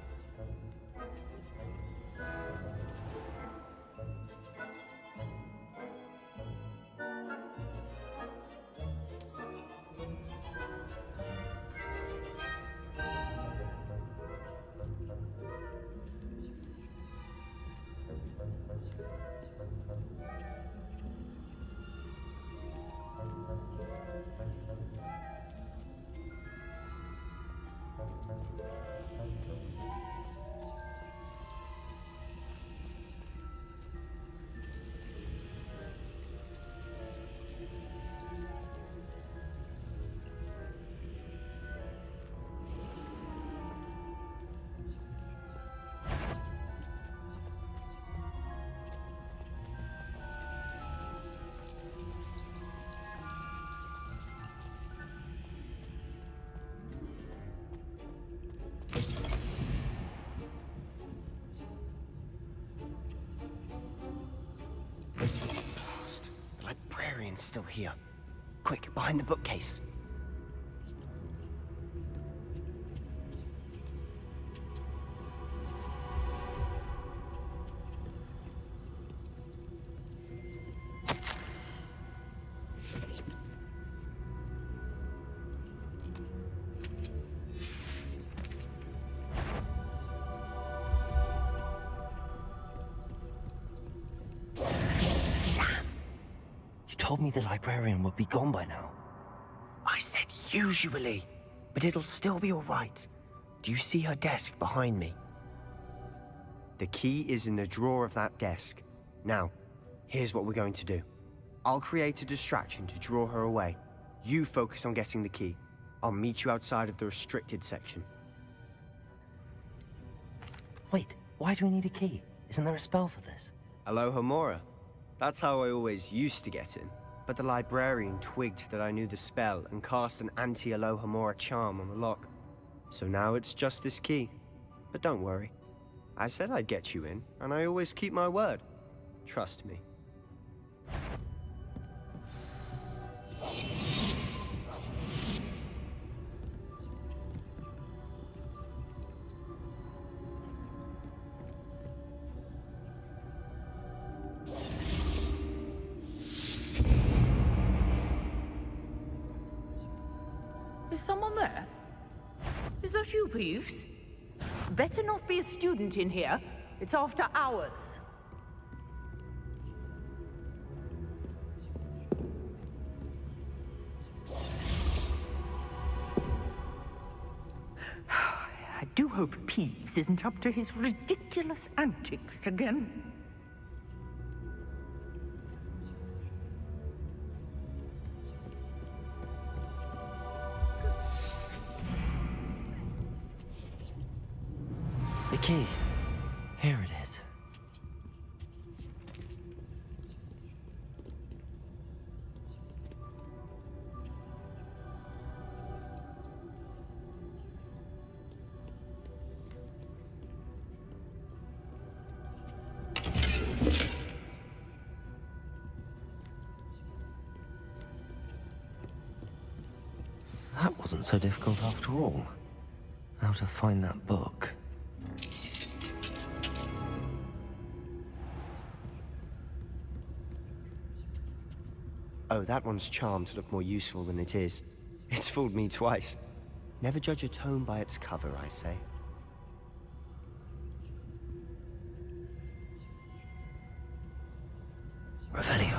Blast. The librarian's still here. Quick, behind the bookcase. Told me the librarian would be gone by now. I said usually, but it'll still be all right. Do you see her desk behind me? The key is in the drawer of that desk. Now, here's what we're going to do. I'll create a distraction to draw her away. You focus on getting the key. I'll meet you outside of the restricted section. Wait, why do we need a key? Isn't there a spell for this? Alohomora. That's how I always used to get in. But the librarian twigged that I knew the spell and cast an anti-Alohomora charm on the lock. So now it's just this key. But don't worry. I said I'd get you in, and I always keep my word. Trust me. You, Peeves? Better not be a student in here. It's after hours. I do hope Peeves isn't up to his ridiculous antics again. The key. Here it is. That wasn't so difficult after all. How to find that book. Oh, that one's charmed to look more useful than it is. It's fooled me twice. Never judge a tome by its cover, I say. Revelio.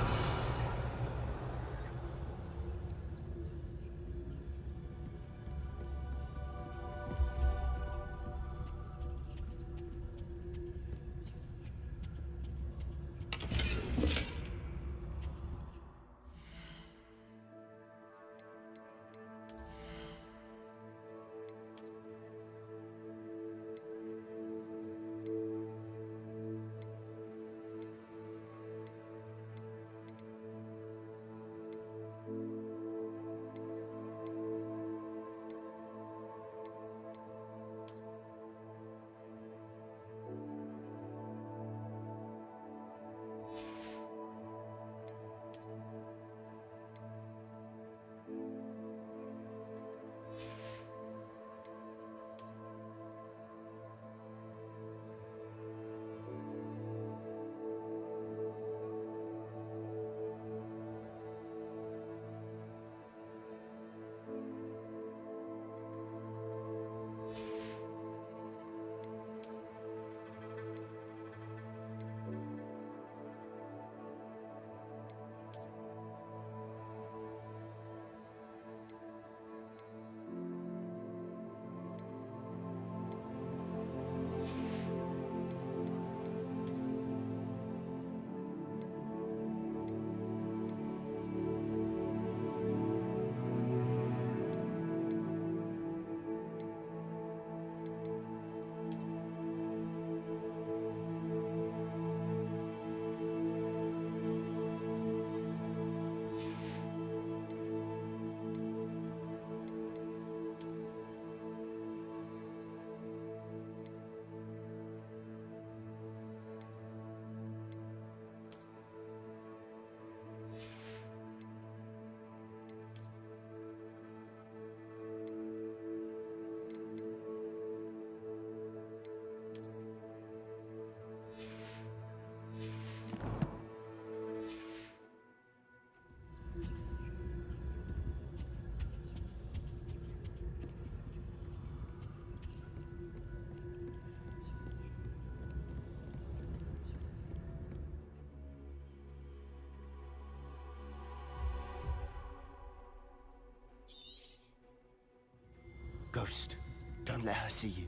Ghost, don't let her see you.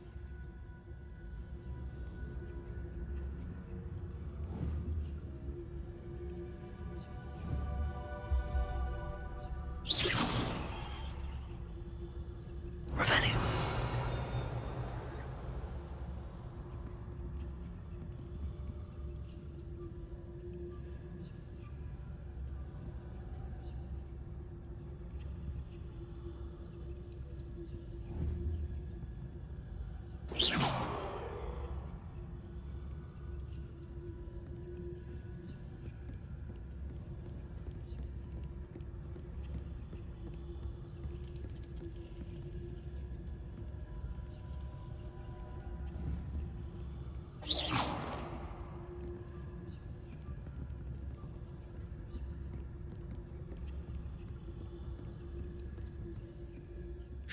Revelio.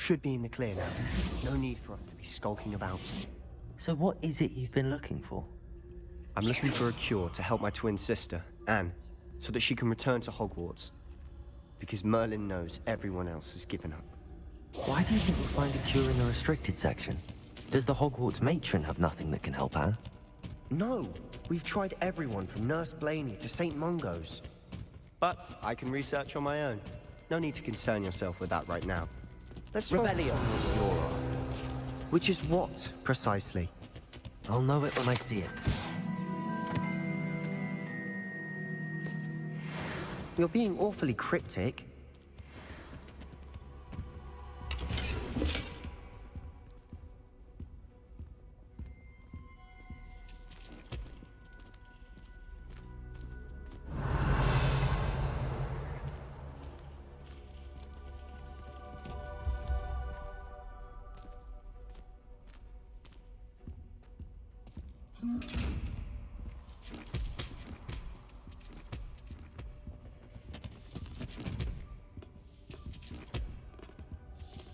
should be in the clear now. No need for us to be skulking about. So what is it you've been looking for? I'm looking for a cure to help my twin sister, Anne, so that she can return to Hogwarts. Because Merlin knows everyone else has given up. Why do you think we'll find a cure in the restricted section? Does the Hogwarts matron have nothing that can help Anne? No! We've tried everyone from Nurse Blaney to St. Mungo's. But I can research on my own. No need to concern yourself with that right now. Let's focus on what you're after. Which is what, precisely? I'll know it when I see it. You're being awfully cryptic.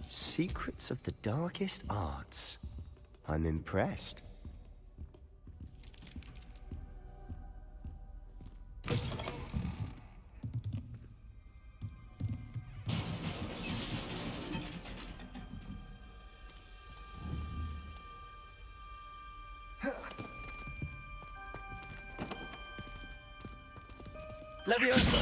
Secrets of the darkest arts. I'm impressed. Leviosa!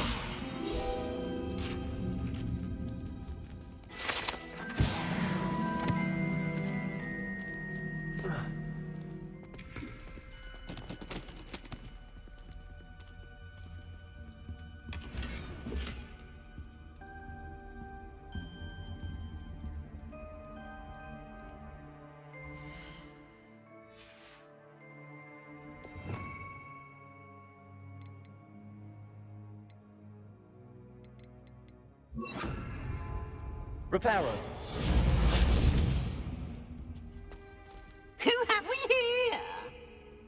Reparo. Who have we here?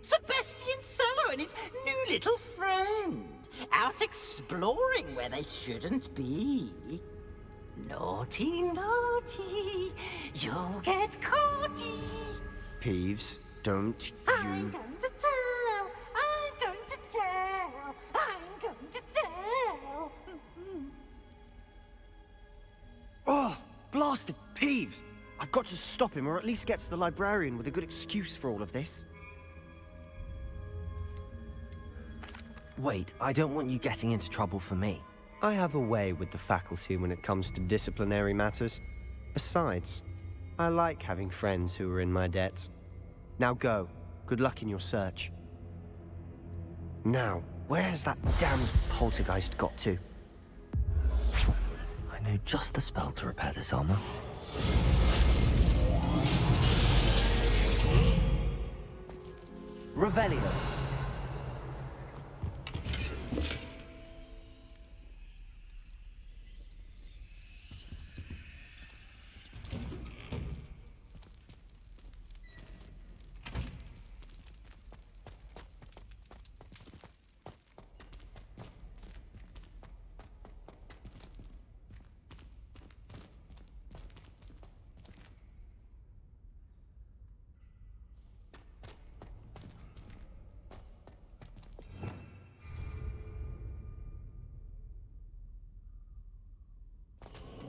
Sebastian Sallow and his new little friend. Out exploring where they shouldn't be. Naughty, naughty. You'll get caughty. Peeves, don't I'm you... going to tell. I'm going to tell. I'm going to tell. Oh, blasted Peeves! I've got to stop him, or at least get to the librarian with a good excuse for all of this. Wait, I don't want you getting into trouble for me. I have a way with the faculty when it comes to disciplinary matters. Besides, I like having friends who are in my debt. Now go. Good luck in your search. Now, where has that damned poltergeist got to? I know just the spell to repair this armor. Revelio.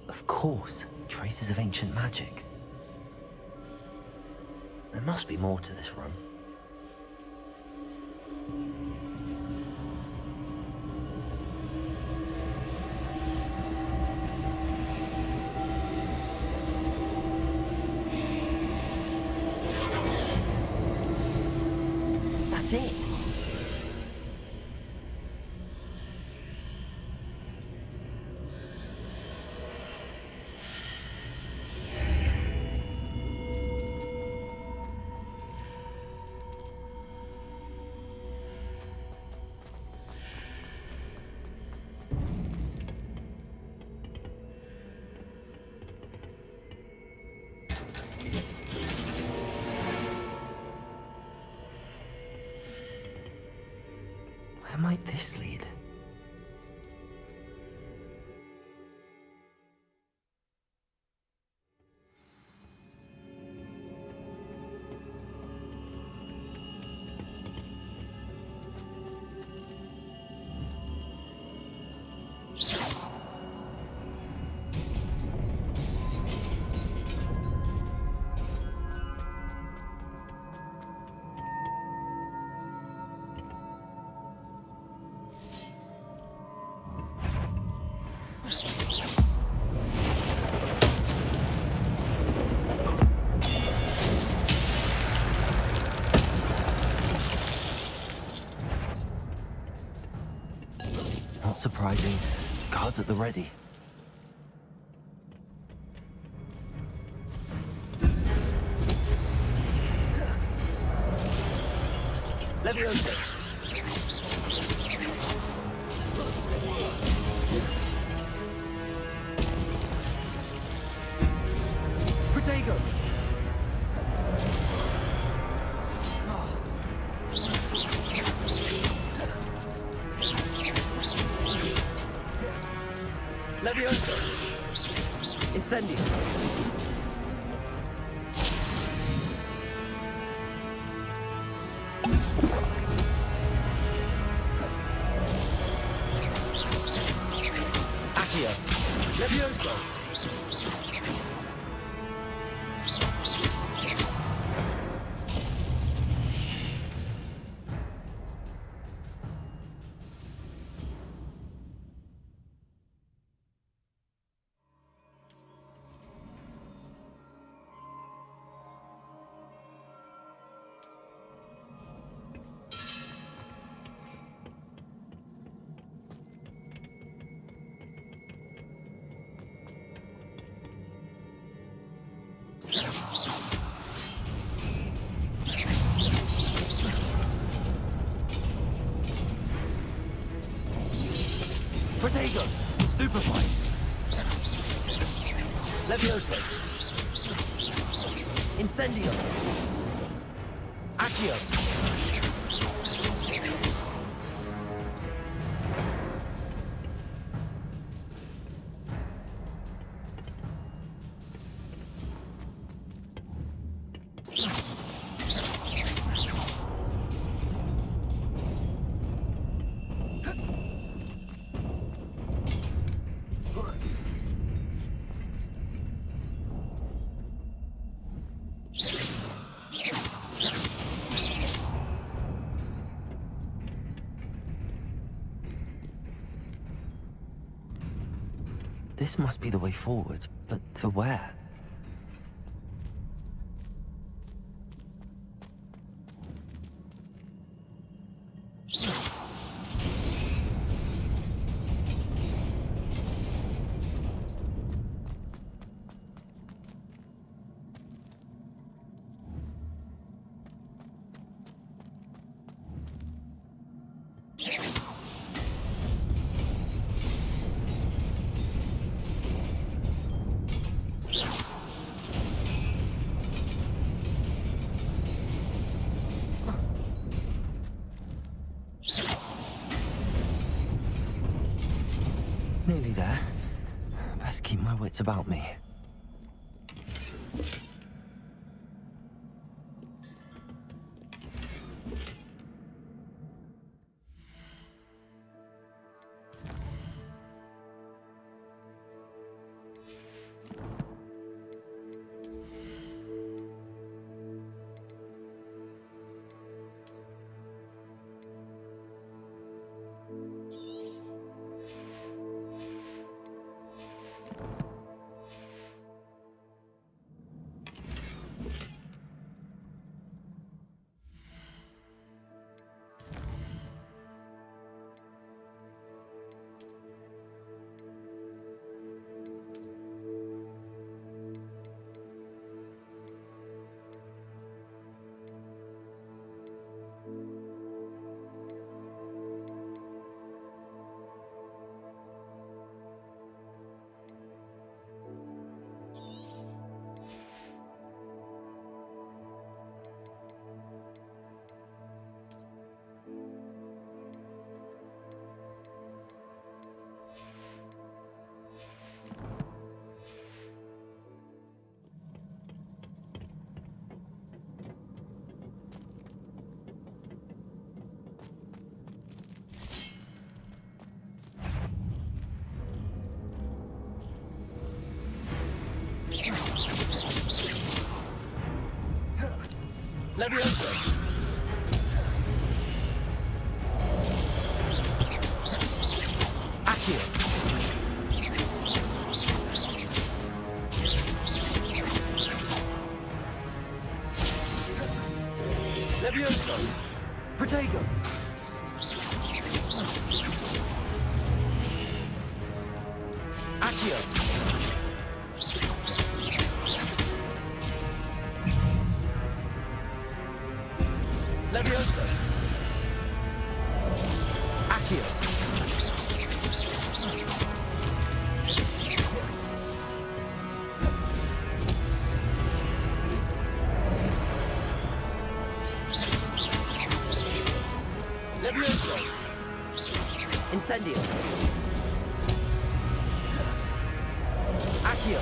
Of course, traces of ancient magic. There must be more to this room. That's it. Where might this lead? Not surprising. Guards at the ready. Leviosa! Protego! Leviosa! Incendio! Accio! Leviosa! Protego! Stupefied! Leviosa! Incendio! Accio! This must be the way forward, but to where? Nearly there. Best keep my wits about me. Leviosa! Accio! Leviosa! Protego! Accio! Leviosa! Accio! Leviosa! Incendio! Accio!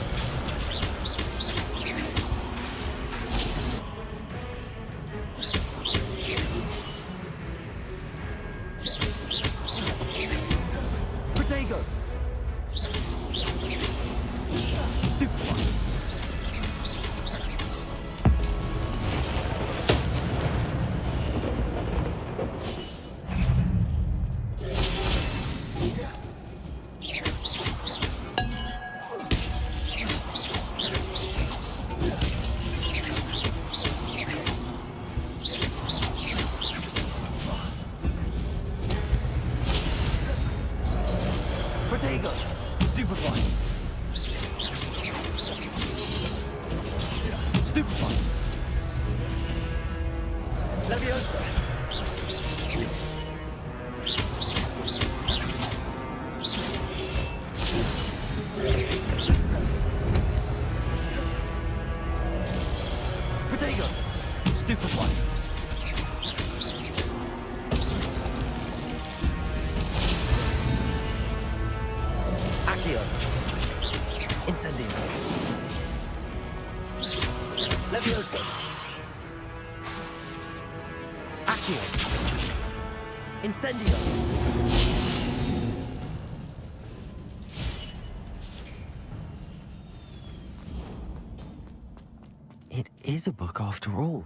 Protego! Stupefy! Protego! Stupefy! Stupefy! Leviosa! Protego! Stupefy! Accio! Incendio! Leviosa! Accio! Incendio! It is a book after all.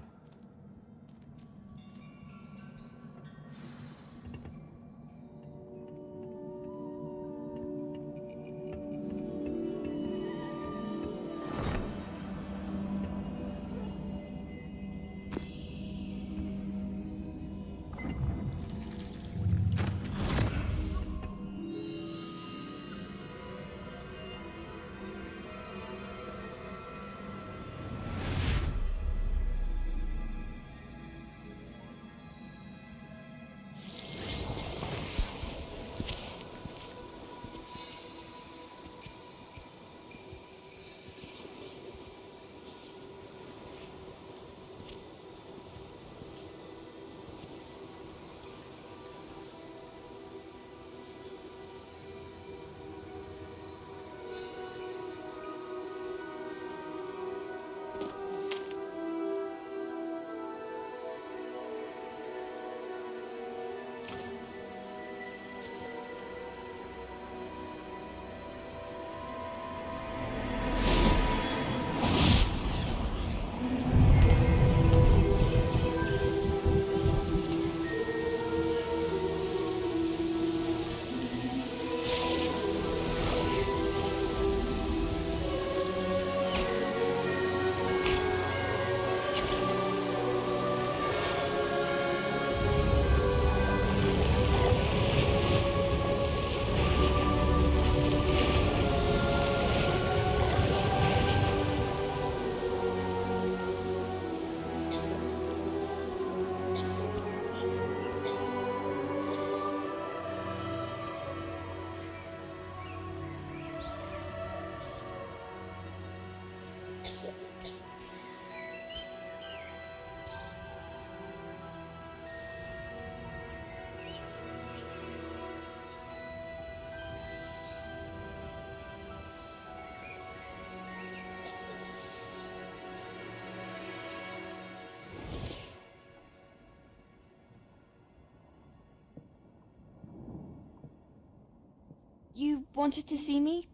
You wanted to see me?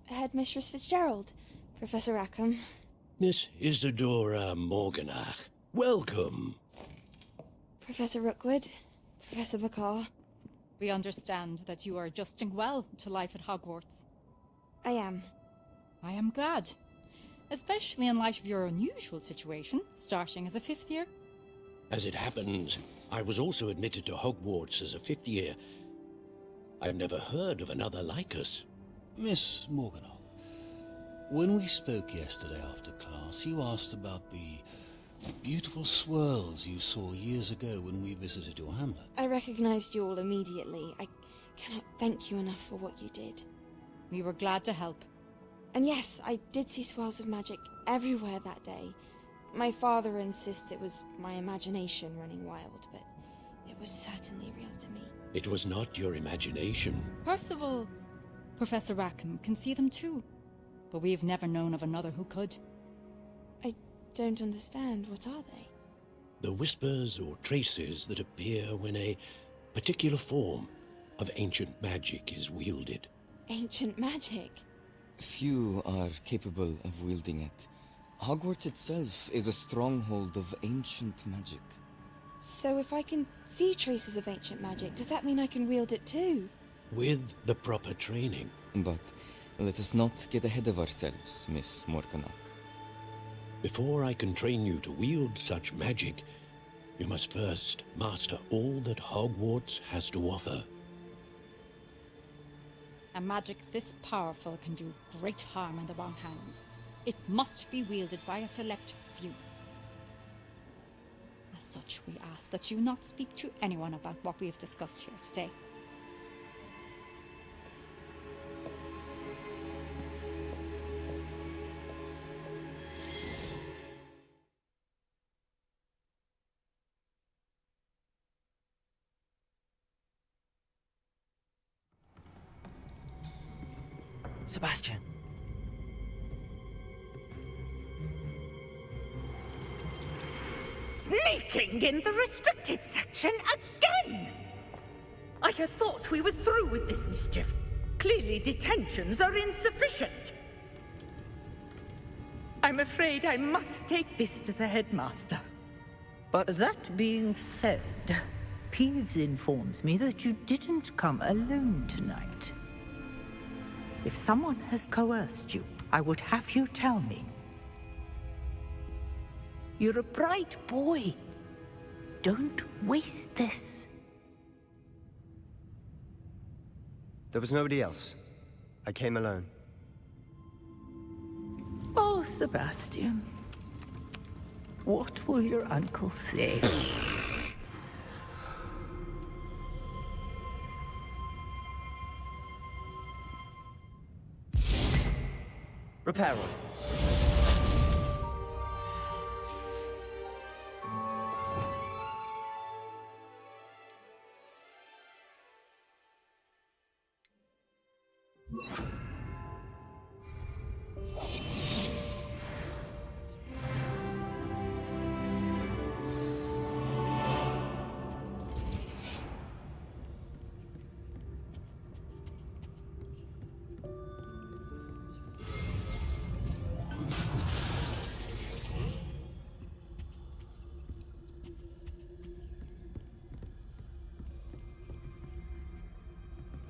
Headmistress Fitzgerald, Professor Rackham. Miss Isadora Morganach, welcome. Professor Rookwood, Professor McCaw. We understand that you are adjusting well to life at Hogwarts. I am. I am glad. Especially in light of your unusual situation, starting as a 5th year. As it happens, I was also admitted to Hogwarts as a 5th year. I've never heard of another like us. Miss Morganoff, when we spoke yesterday after class, you asked about the beautiful swirls you saw years ago when we visited your hamlet. I recognized you all immediately. I cannot thank you enough for what you did. We were glad to help. And yes, I did see swirls of magic everywhere that day. My father insists it was my imagination running wild, but it was certainly real to me. It was not your imagination. Percival, Professor Rackham can see them too, but we've never known of another who could. I don't understand. What are they? The whispers or traces that appear when a particular form of ancient magic is wielded. Ancient magic? Few are capable of wielding it. Hogwarts itself is a stronghold of ancient magic. So if I can see traces of ancient magic, does that mean I can wield it too? With the proper training. But let us not get ahead of ourselves, Miss Morganoff. Before I can train you to wield such magic, you must first master all that Hogwarts has to offer. A magic this powerful can do great harm in the wrong hands. It must be wielded by a select few. As such, we ask that you not speak to anyone about what we have discussed here today. Sebastian. Sneaking in the restricted section again! I had thought we were through with this mischief. Clearly detentions are insufficient. I'm afraid I must take this to the headmaster. But that being said, Peeves informs me that you didn't come alone tonight. If someone has coerced you, I would have you tell me. You're a bright boy. Don't waste this. there was nobody else. I came alone. Oh, Sebastian. What will your uncle say? Reparo.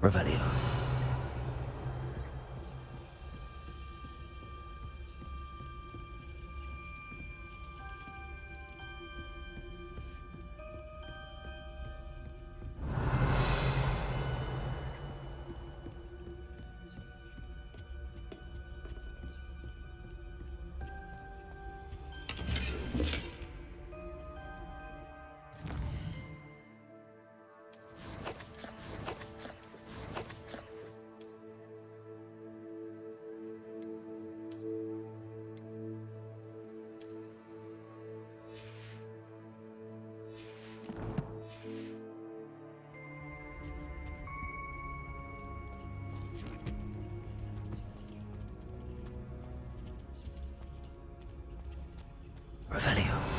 Revelio. Revelio.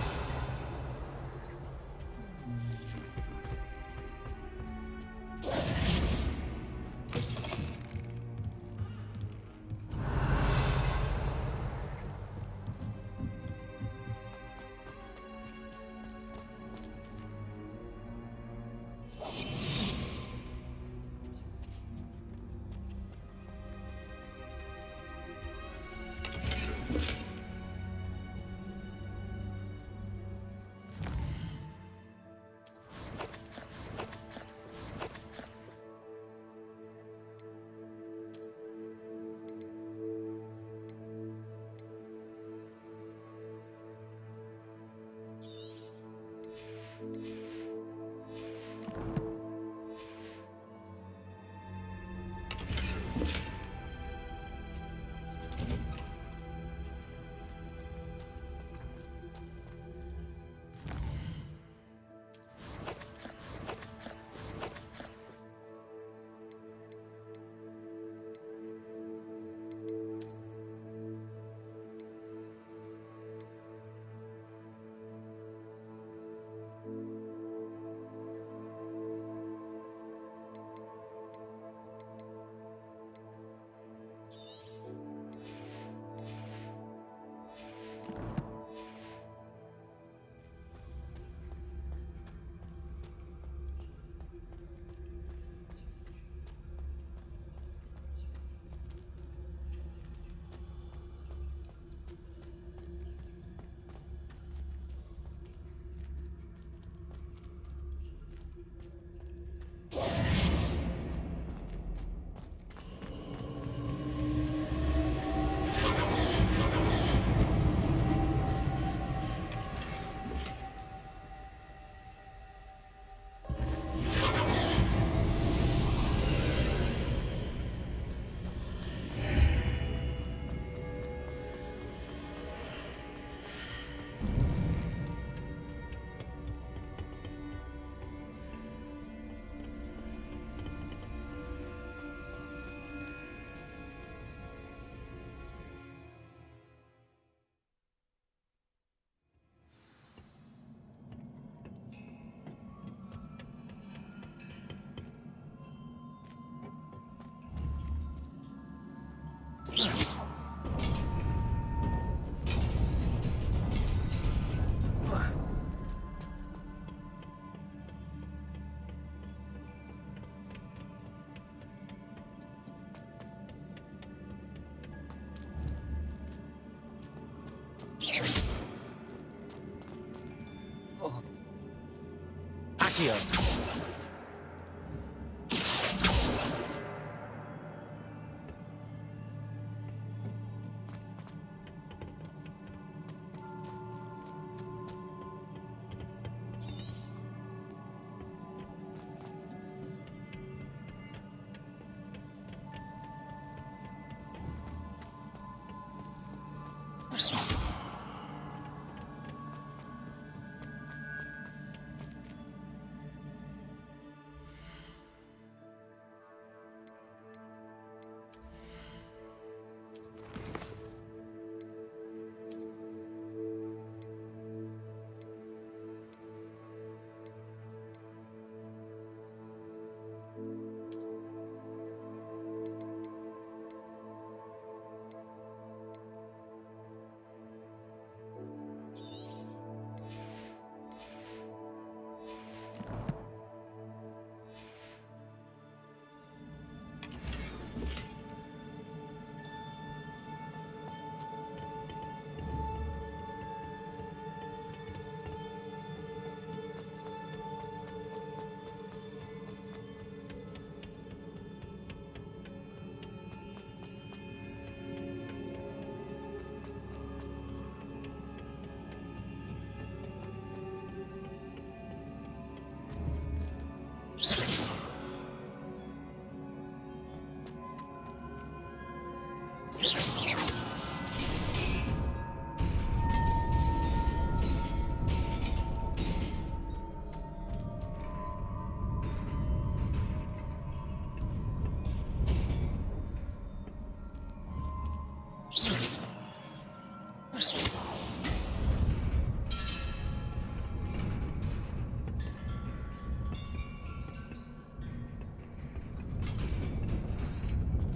Accio.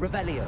Revelio.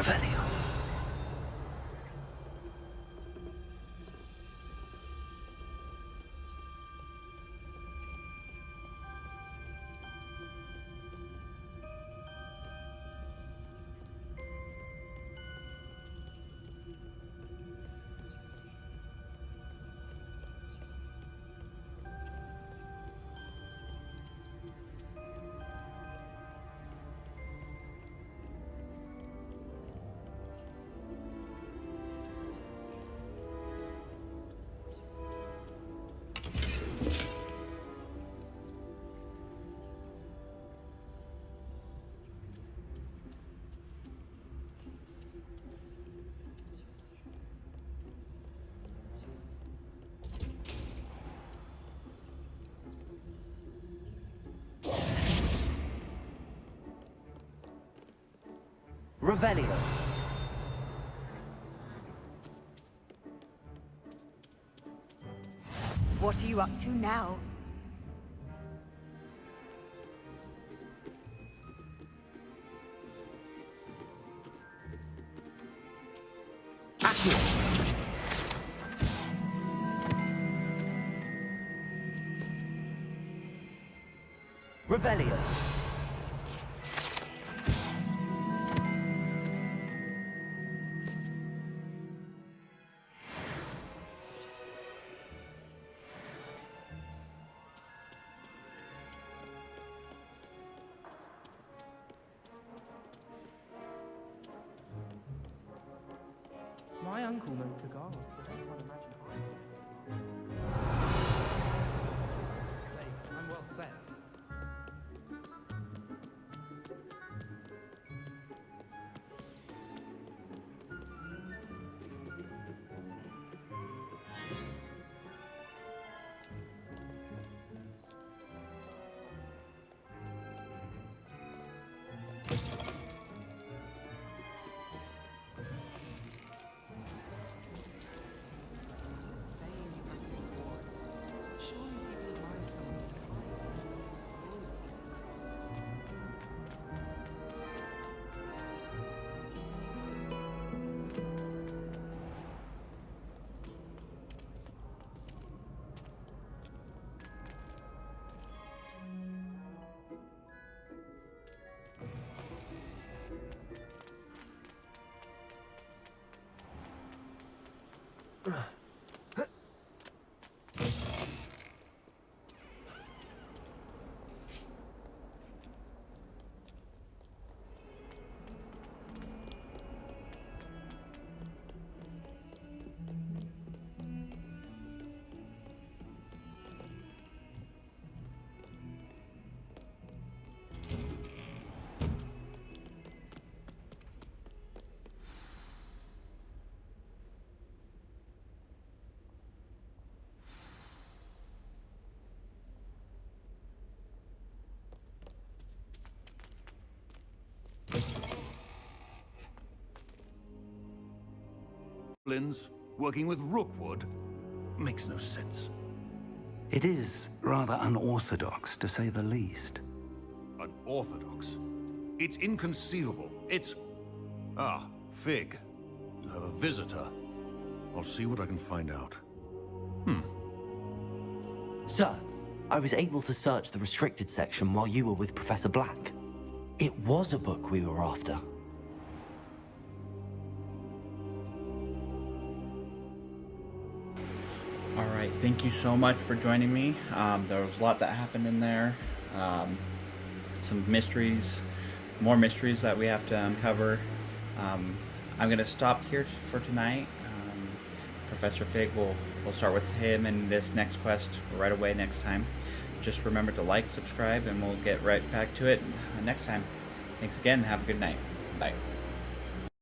Revelio. Revelio. What are you up to now? Revelio. My uncle moved to Garland. I can't imagine how. I'm well set. Goblins working with Rookwood makes no sense. It is rather unorthodox, to say the least. Unorthodox? It's inconceivable. It's... Ah, Fig. You have a visitor. I'll see what I can find out. Sir, I was able to search the restricted section while you were with Professor Black. It was a book we were after. Alright, thank you so much for joining me. There was a lot that happened in there. Some mysteries, more mysteries that we have to uncover. I'm going to stop here for tonight. Professor Fig, we'll start with him in this next quest right away next time. Just remember to like, subscribe, and we'll get right back to it next time. Thanks again, have a good night. Bye.